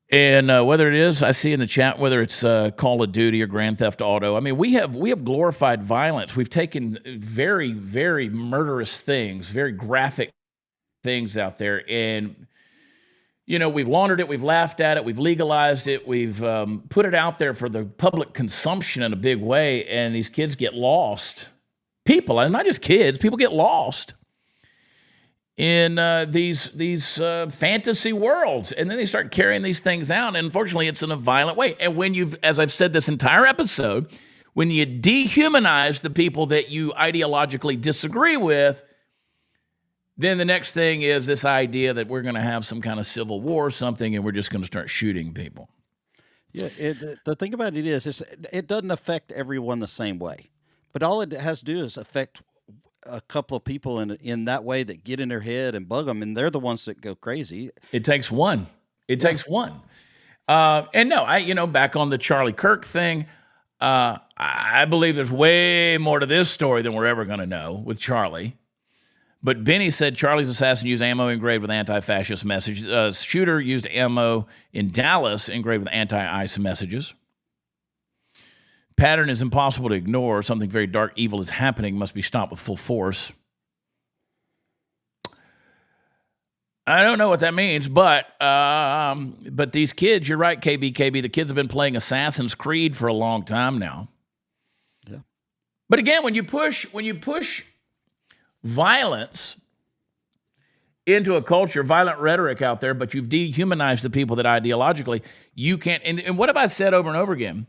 And whether it is, I see in the chat, whether it's Call of Duty or Grand Theft Auto, I mean, we have glorified violence. We've taken very, very murderous things, very graphic things out there, and you know, we've laundered it, we've laughed at it, we've legalized it, we've put it out there for the public consumption in a big way, and these kids get lost. People, and not just kids, people get lost in these fantasy worlds, and then they start carrying these things out, and unfortunately, it's in a violent way. And when you've, as I've said this entire episode, when you dehumanize the people that you ideologically disagree with, then the next thing is this idea that we're going to have some kind of civil war or something, and we're just going to start shooting people. Yeah, the thing about it is it doesn't affect everyone the same way, but all it has to do is affect a couple of people in that way that get in their head and bug them, and they're the ones that go crazy. It takes one. It takes one. And no, back on the Charlie Kirk thing, I believe there's way more to this story than we're ever going to know with Charlie. But Benny said Charlie's assassin used ammo engraved with anti-fascist messages. Shooter used ammo in Dallas engraved with anti-ICE messages. Pattern is impossible to ignore. Something very dark, evil is happening. Must be stopped with full force. I don't know what that means, but these kids, you're right, KB. The kids have been playing Assassin's Creed for a long time now. Yeah. But again, when you push violence into a culture, violent rhetoric out there, but you've dehumanized the people that ideologically you can't. And what have I said over and over again?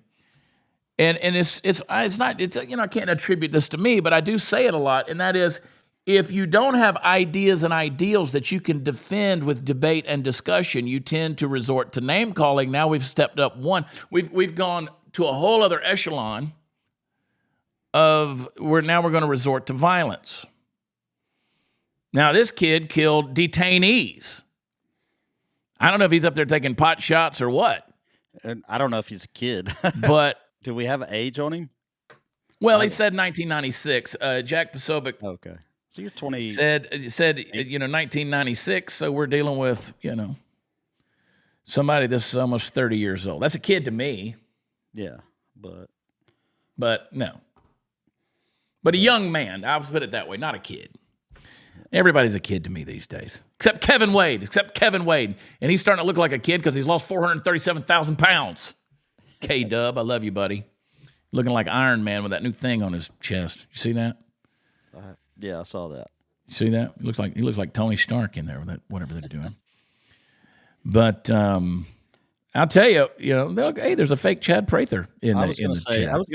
And it's not, I can't attribute this to me, but I do say it a lot. And that is, if you don't have ideas and ideals that you can defend with debate and discussion, you tend to resort to name calling. Now we've stepped up one. We've gone to a whole other echelon of we're going to resort to violence. Now this kid killed detainees. I don't know if he's up there taking pot shots or what. And I don't know if he's a kid. But do we have an age on him? Well, he said 1996. Jack Posobiec. Okay. So you're 20. Said 1996. So we're dealing with, somebody that's almost 30 years old. That's a kid to me. Yeah, but no. But a young man. I'll put it that way, not a kid. Everybody's a kid to me these days, except Kevin Wade. And he's starting to look like a kid because he's lost 437,000 pounds. K-Dub, I love you, buddy. Looking like Iron Man with that new thing on his chest. You see that? Yeah, I saw that. You see that? He looks like Tony Stark in there with that, whatever they're doing. But I'll tell you, hey, there's a fake Chad Prather in the chat. I was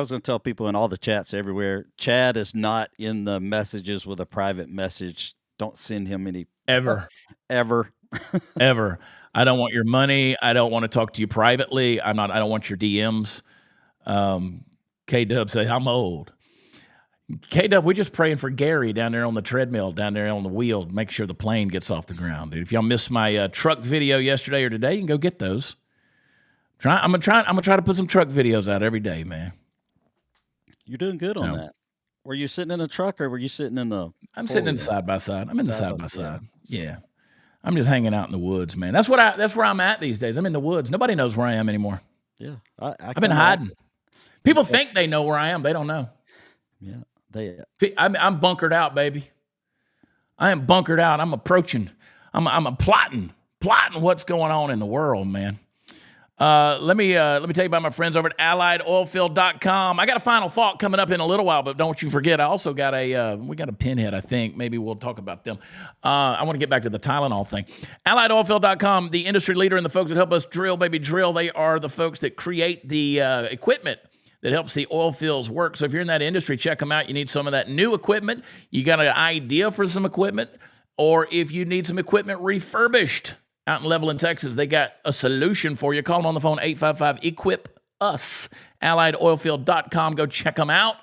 going to tell people in all the chats everywhere, Chad is not in the messages with a private message. Don't send him any ever. Ever. I don't want your money. I don't want to talk to you privately. I don't want your DMs. K-Dub say, I'm old. K-Dub, we're just praying for Gary down there on the treadmill, down there on the wheel, make sure the plane gets off the ground. If y'all missed my truck video yesterday or today, you can go get those. I'm gonna try to put some truck videos out every day, man. You're doing good on that. Were you sitting in a truck or were you sitting in a? I'm sitting in side by side. I'm in the side by side. Yeah. I'm just hanging out in the woods, man. That's where I'm at these days. I'm in the woods. Nobody knows where I am anymore. Yeah, I've been hiding. People think they know where I am. They don't know. Yeah. I'm bunkered out, baby. I am bunkered out. I'm approaching. I'm plotting what's going on in the world, man. Let me tell you about my friends over at AlliedOilfield.com. I got a final thought coming up in a little while, but don't you forget, I also got we got a pinhead, I think. Maybe we'll talk about them. I want to get back to the Tylenol thing. AlliedOilfield.com, the industry leader and the folks that help us drill, baby, drill. They are the folks that create the equipment that helps the oil fields work. So if you're in that industry, check them out. You need some of that new equipment. You got an idea for some equipment, or if you need some equipment refurbished out in Levelland, Texas, they got a solution for you. Call them on the phone, 855-EQUIP-US, AlliedOilfield.com. Go check them out.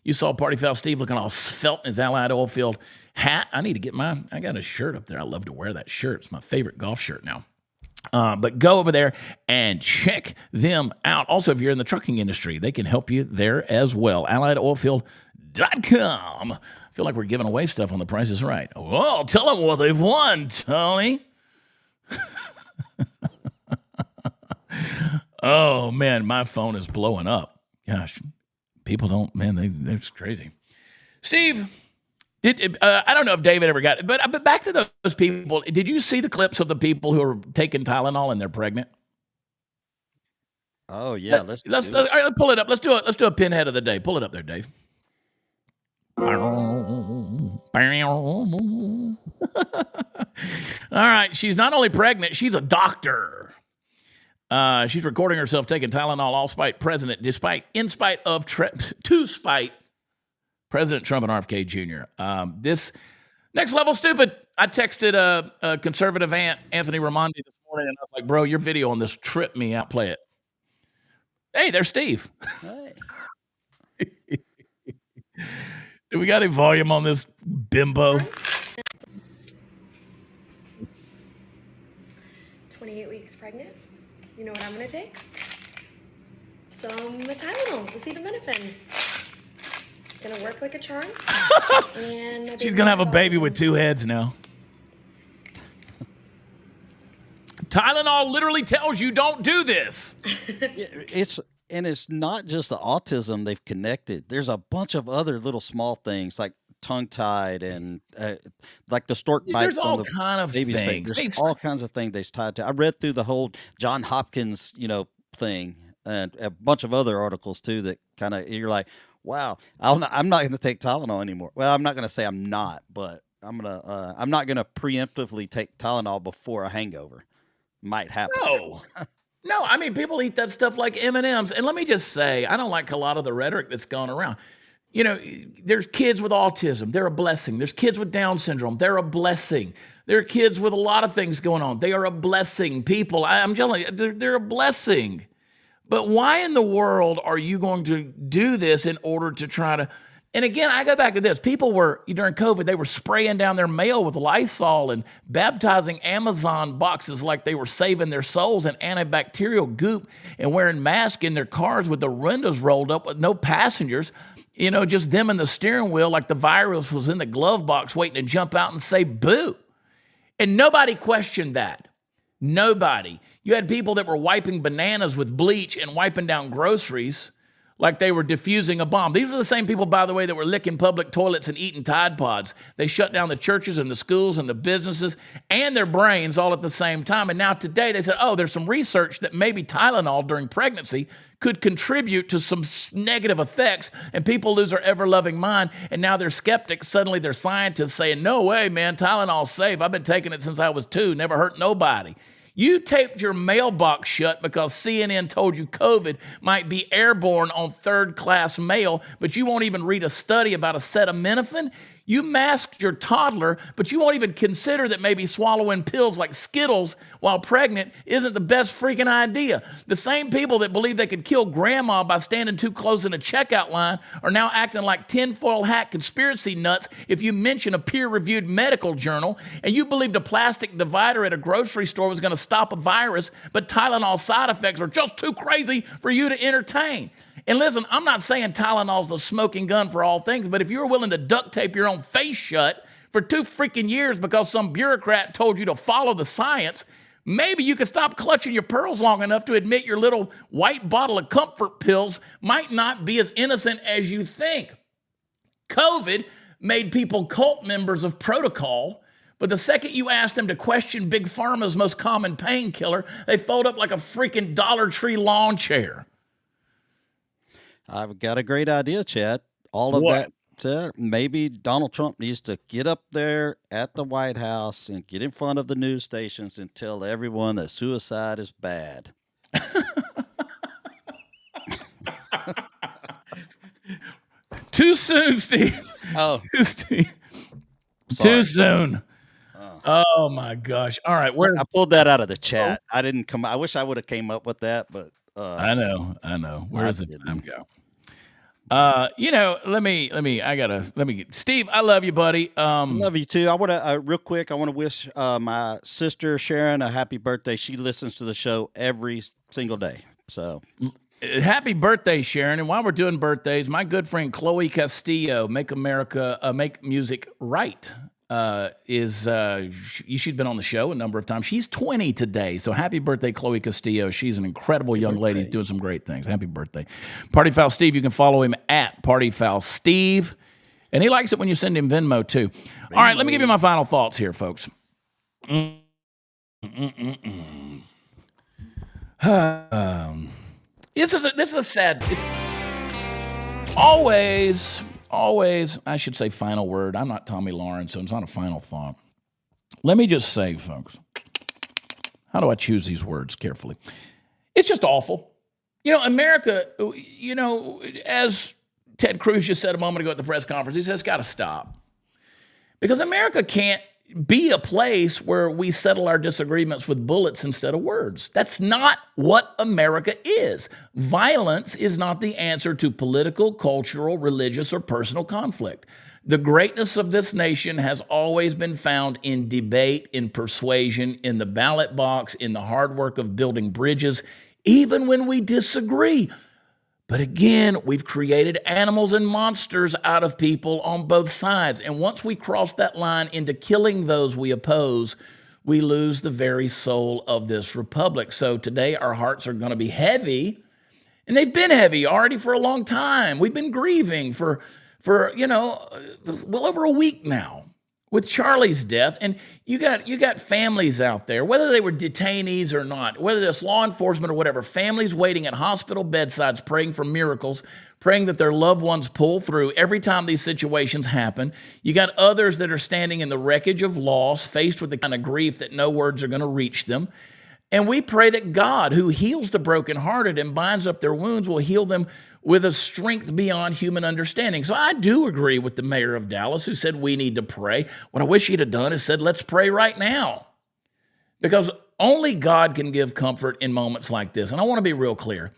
You saw Party Foul Steve looking all svelte in his Allied Oilfield hat. I need to get I got a shirt up there. I love to wear that shirt. It's my favorite golf shirt now. But go over there and check them out. Also, if you're in the trucking industry, they can help you there as well. AlliedOilfield.com. I feel like we're giving away stuff on The Price is Right. Well, tell them what they've won, Tony. Oh, man, my phone is blowing up. Gosh, people don't, man, they're just crazy. Steve, I don't know if David ever got it, but back to those people. Did you see the clips of the people who are taking Tylenol and they're pregnant? Oh yeah, let's pull it up. Let's do a pinhead of the day. Pull it up there, Dave. All right, she's not only pregnant, she's a doctor. She's recording herself taking Tylenol, in spite of President Trump and RFK Jr. This next level stupid. I texted a conservative aunt, Anthony Raimondi, this morning, and I was like, bro, your video on this tripped me out. Play it. Hey, there's Steve. Hey. Do we got any volume on this bimbo? 28 weeks pregnant. You know what I'm going to take? Some Tylenol, acetaminophen. Gonna work like a charm. And she's gonna have a baby with two heads now. Tylenol literally tells you don't do this. It's not just the autism they've connected. There's a bunch of other little small things like tongue-tied and like the stork bites. There's all on the kind of baby's things. Face. There's all kinds of things they tied to. I read through the whole John Hopkins, thing, and a bunch of other articles too that kind of, you're like, Wow. I'm not going to take Tylenol anymore. Well, I'm not going to say I'm not, but I'm not going to preemptively take Tylenol before a hangover. Might happen. No. No, I mean, people eat that stuff like M&Ms. And let me just say, I don't like a lot of the rhetoric that's gone around. You know, there's kids with autism. They're a blessing. There's kids with Down syndrome. They're a blessing. There are kids with a lot of things going on. They are a blessing. People, I'm telling you, they're a blessing. But why in the world are you going to do this in order to try to... And again, I go back to this. People were, during COVID, they were spraying down their mail with Lysol and baptizing Amazon boxes like they were saving their souls in antibacterial goop and wearing masks in their cars with the windows rolled up with no passengers. You know, just them and the steering wheel like the virus was in the glove box waiting to jump out and say boo. And nobody questioned that. Nobody. You had people that were wiping bananas with bleach and wiping down groceries like they were diffusing a bomb. These were the same people, by the way, that were licking public toilets and eating Tide Pods. They shut down the churches and the schools and the businesses and their brains all at the same time. And now today they said, oh, there's some research that maybe Tylenol during pregnancy could contribute to some negative effects, and people lose their ever-loving mind. And now they're skeptics. Suddenly they're scientists saying, no way, man, Tylenol's safe. I've been taking it since I was 2, never hurt nobody. You taped your mailbox shut because CNN told you COVID might be airborne on third-class mail, but you won't even read a study about acetaminophen. You masked your toddler, but you won't even consider that maybe swallowing pills like Skittles while pregnant isn't the best freaking idea. The same people that believe they could kill grandma by standing too close in a checkout line are now acting like tinfoil hat conspiracy nuts if you mention a peer-reviewed medical journal, and you believed a plastic divider at a grocery store was going to stop a virus, but Tylenol side effects are just too crazy for you to entertain. And listen, I'm not saying Tylenol's the smoking gun for all things, but if you were willing to duct tape your own face shut for 2 freaking years because some bureaucrat told you to follow the science, maybe you could stop clutching your pearls long enough to admit your little white bottle of comfort pills might not be as innocent as you think. COVID made people cult members of protocol, but the second you ask them to question Big Pharma's most common painkiller, they fold up like a freaking Dollar Tree lawn chair. I've got a great idea, Chad. All of that said, maybe Donald Trump needs to get up there at the White House and get in front of the news stations and tell everyone that suicide is bad. Too soon, Steve. Oh, Too soon. Oh my gosh! All right, I pulled that out of the chat. I didn't come. I wish I would have came up with that, but I know. Where does the time go? Steve, I love you, buddy. Love you too. I want to, real quick, I want to wish my sister Sharon a happy birthday. She listens to the show every single day. So happy birthday, Sharon. And while we're doing birthdays, my good friend Chloe Castillo, Make Music Right, she's been on the show a number of times. She's 20 today. So happy birthday, Chloe Castillo. She's an incredible young lady doing some great things. Happy birthday. Party Foul Steve, you can follow him at Party Foul Steve. And he likes it when you send him Venmo too. All right, let me give you my final thoughts here, folks. This is a sad, it's always, I should say final word. I'm not Tommy Lawrence, so it's not a final thought. Let me just say, folks, how do I choose these words carefully? It's just awful. You know, America, as Ted Cruz just said a moment ago at the press conference, he says it's got to stop. Because America can't be a place where we settle our disagreements with bullets instead of words. That's not what America is. Violence is not the answer to political, cultural, religious, or personal conflict. The greatness of this nation has always been found in debate, in persuasion, in the ballot box, in the hard work of building bridges, even when we disagree. But again, we've created animals and monsters out of people on both sides. And once we cross that line into killing those we oppose, we lose the very soul of this republic. So today our hearts are going to be heavy, and they've been heavy already for a long time. We've been grieving for well over a week now. with Charlie's death, and you got families out there, whether they were detainees or not, whether it's law enforcement or whatever, families waiting at hospital bedsides, praying for miracles, praying that their loved ones pull through every time these situations happen. You got others that are standing in the wreckage of loss, faced with the kind of grief that no words are going to reach them. And we pray that God, who heals the brokenhearted and binds up their wounds, will heal them with a strength beyond human understanding. So I do agree with the mayor of Dallas who said we need to pray. What I wish he'd have done is said, let's pray right now. Because only God can give comfort in moments like this. And I want to be real clear.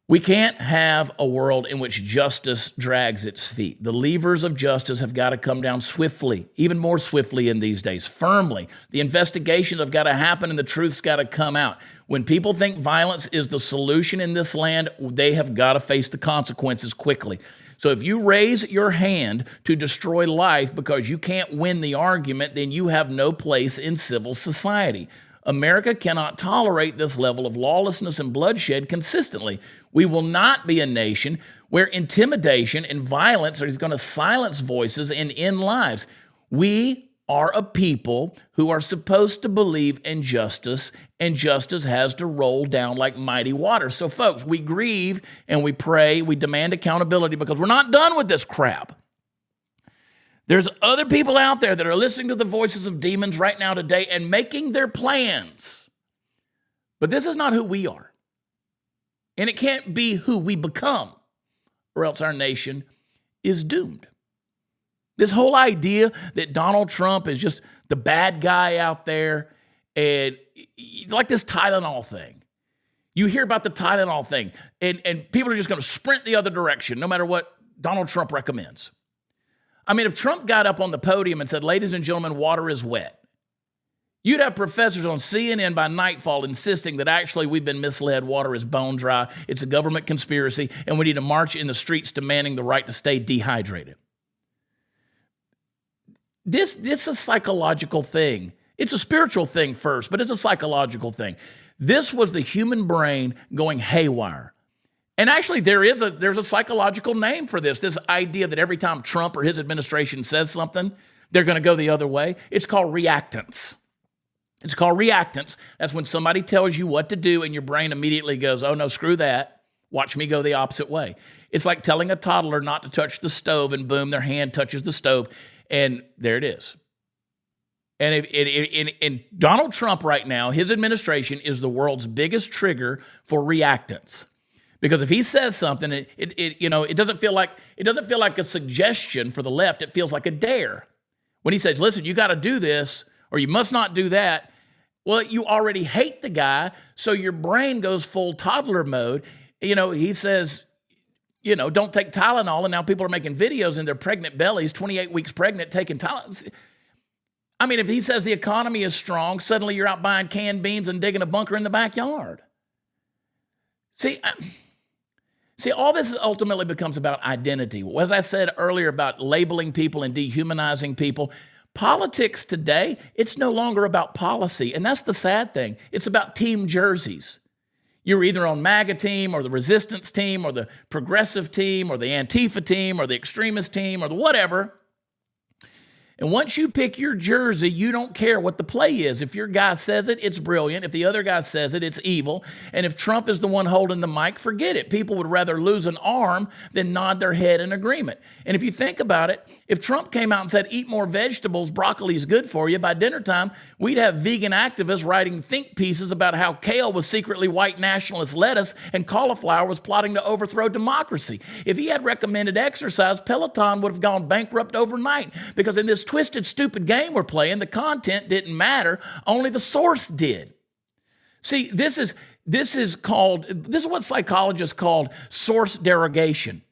We can't have a world in which justice drags its feet. The levers of justice have got to come down swiftly, even more swiftly in these days, firmly. The investigations have got to happen and the truth's got to come out. When people think violence is the solution in this land, they have got to face the consequences quickly. So if you raise your hand to destroy life because you can't win the argument, then you have no place in civil society. America cannot tolerate this level of lawlessness and bloodshed consistently. We will not be a nation where intimidation and violence is going to silence voices and end lives. We are a people who are supposed to believe in justice, and justice has to roll down like mighty waters. So, folks, we grieve and we pray, we demand accountability because we're not done with this crap. There's other people out there that are listening to the voices of demons right now today and making their plans. But this is not who we are. And it can't be who we become, or else our nation is doomed. This whole idea that Donald Trump is just the bad guy out there, and like this Tylenol thing. You hear about the Tylenol thing, and people are just going to sprint the other direction no matter what Donald Trump recommends. I mean, if Trump got up on the podium and said, ladies and gentlemen, water is wet, you'd have professors on CNN by nightfall insisting that actually we've been misled, water is bone dry, it's a government conspiracy, and we need to march in the streets demanding the right to stay dehydrated. This is a psychological thing. It's a spiritual thing first, but it's a psychological thing. This was the human brain going haywire. And actually, there's a psychological name for this idea that every time Trump or his administration says something, they're going to go the other way. It's called reactance. It's called reactance. That's when somebody tells you what to do and your brain immediately goes, oh, no, screw that. Watch me go the opposite way. It's like telling a toddler not to touch the stove and boom, their hand touches the stove and there it is. And Donald Trump right now, his administration is the world's biggest trigger for reactance. Because if he says something, it doesn't feel like a suggestion for the left. It feels like a dare. When he says, "Listen, you got to do this, or you must not do that," well, you already hate the guy, so your brain goes full toddler mode. He says, don't take Tylenol, and now people are making videos in their pregnant bellies, 28 weeks pregnant, taking Tylenol. I mean, if he says the economy is strong, suddenly you're out buying canned beans and digging a bunker in the backyard. See, all this ultimately becomes about identity. As I said earlier about labeling people and dehumanizing people, politics today, it's no longer about policy. And that's the sad thing. It's about team jerseys. You're either on MAGA team or the resistance team or the progressive team or the Antifa team or the extremist team or the whatever. And once you pick your jersey, you don't care what the play is. If your guy says it, it's brilliant. If the other guy says it, it's evil. And if Trump is the one holding the mic, forget it. People would rather lose an arm than nod their head in agreement. And if you think about it, if Trump came out and said, eat more vegetables, broccoli is good for you, by dinner time, we'd have vegan activists writing think pieces about how kale was secretly white nationalist lettuce and cauliflower was plotting to overthrow democracy. If he had recommended exercise, Peloton would have gone bankrupt overnight, because in this twisted, stupid game we're playing, the content didn't matter, only the source did. See, this is what psychologists call source derogation.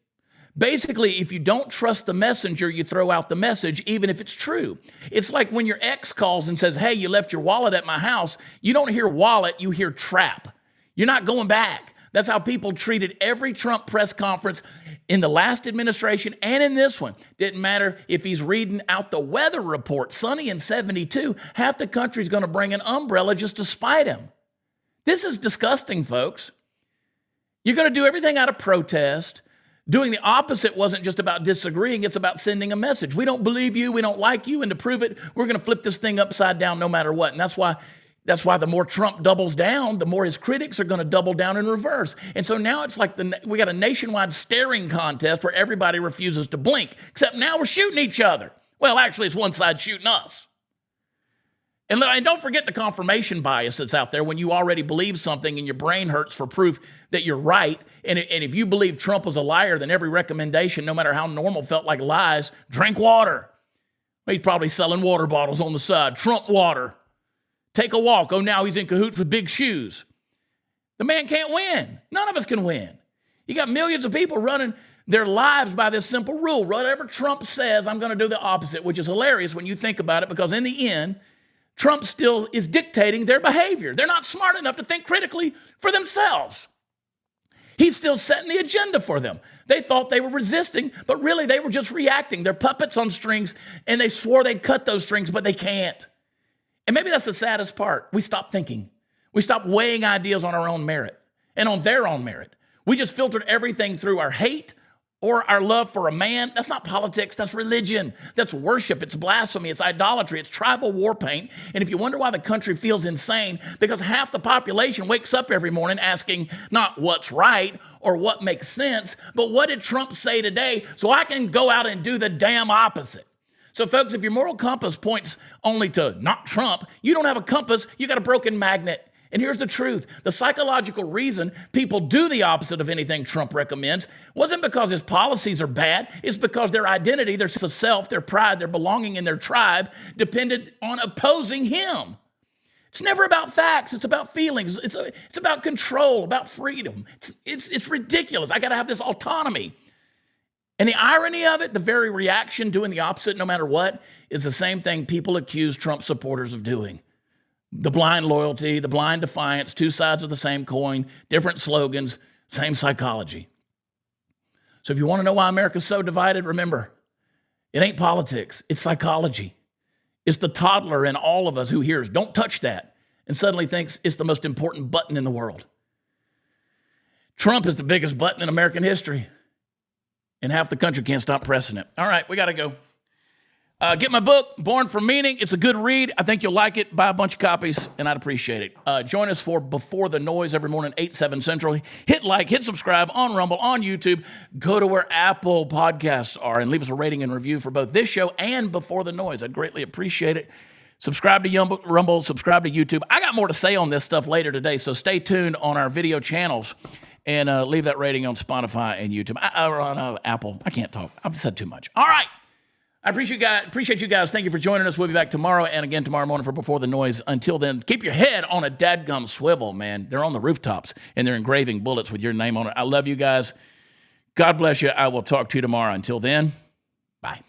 Basically, if you don't trust the messenger, you throw out the message, even if it's true. It's like when your ex calls and says, hey, you left your wallet at my house. You don't hear wallet, you hear trap. You're not going back. That's how people treated every Trump press conference in the last administration and in this one. Didn't matter if he's reading out the weather report, sunny and 72, half the country's going to bring an umbrella just to spite him. This is disgusting, folks. You're going to do everything out of protest. Doing the opposite wasn't just about disagreeing, it's about sending a message. We don't believe you, we don't like you, and to prove it, we're going to flip this thing upside down no matter what. And that's why the more Trump doubles down, the more his critics are going to double down in reverse. And so now it's like we got a nationwide staring contest where everybody refuses to blink, except now we're shooting each other. Well, actually, it's one side shooting us. And don't forget the confirmation bias that's out there when you already believe something and your brain hurts for proof that you're right. And if you believe Trump was a liar, then every recommendation, no matter how normal, felt like lies. Drink water. He's probably selling water bottles on the side. Trump water. Take a walk. Oh, now he's in cahoots with big shoes. The man can't win. None of us can win. You got millions of people running their lives by this simple rule. Whatever Trump says, I'm going to do the opposite, which is hilarious when you think about it, because in the end, Trump still is dictating their behavior. They're not smart enough to think critically for themselves. He's still setting the agenda for them. They thought they were resisting, but really they were just reacting. They're puppets on strings, and they swore they'd cut those strings, but they can't. And maybe that's the saddest part. We stopped thinking. We stopped weighing ideas on our own merit and on their own merit. We just filtered everything through our hate or our love for a man. That's not politics. That's religion. That's worship. It's blasphemy. It's idolatry. It's tribal war paint. And if you wonder why the country feels insane, because half the population wakes up every morning asking not what's right or what makes sense, but what did Trump say today so I can go out and do the damn opposite. So folks, if your moral compass points only to not Trump, you don't have a compass. You got a broken magnet. And here's the truth. The psychological reason people do the opposite of anything Trump recommends wasn't because his policies are bad. It's because their identity, their sense of self, their pride, their belonging in their tribe depended on opposing him. It's never about facts. It's about feelings. It's about control, about freedom. It's ridiculous. I got to have this autonomy. And the irony of it, the very reaction doing the opposite no matter what, is the same thing people accuse Trump supporters of doing. The blind loyalty, the blind defiance, two sides of the same coin, different slogans, same psychology. So if you want to know why America's so divided, remember, it ain't politics, it's psychology. It's the toddler in all of us who hears, don't touch that, and suddenly thinks it's the most important button in the world. Trump is the biggest button in American history, and half the country can't stop pressing it. All right, we got to go. Get my book, Born from Meaning. It's a good read. I think you'll like it. Buy a bunch of copies, and I'd appreciate it. Join us for Before the Noise every morning, 8, 7 Central. Hit like, hit subscribe on Rumble, on YouTube. Go to where Apple Podcasts are and leave us a rating and review for both this show and Before the Noise. I'd greatly appreciate it. Subscribe to Rumble, subscribe to YouTube. I got more to say on this stuff later today, so stay tuned on our video channels and leave that rating on Spotify and YouTube. Or on Apple. I can't talk. I've said too much. All right. I appreciate you guys. Thank you for joining us. We'll be back tomorrow and again tomorrow morning for Before the Noise. Until then, keep your head on a dadgum swivel, man. They're on the rooftops, and they're engraving bullets with your name on it. I love you guys. God bless you. I will talk to you tomorrow. Until then, bye.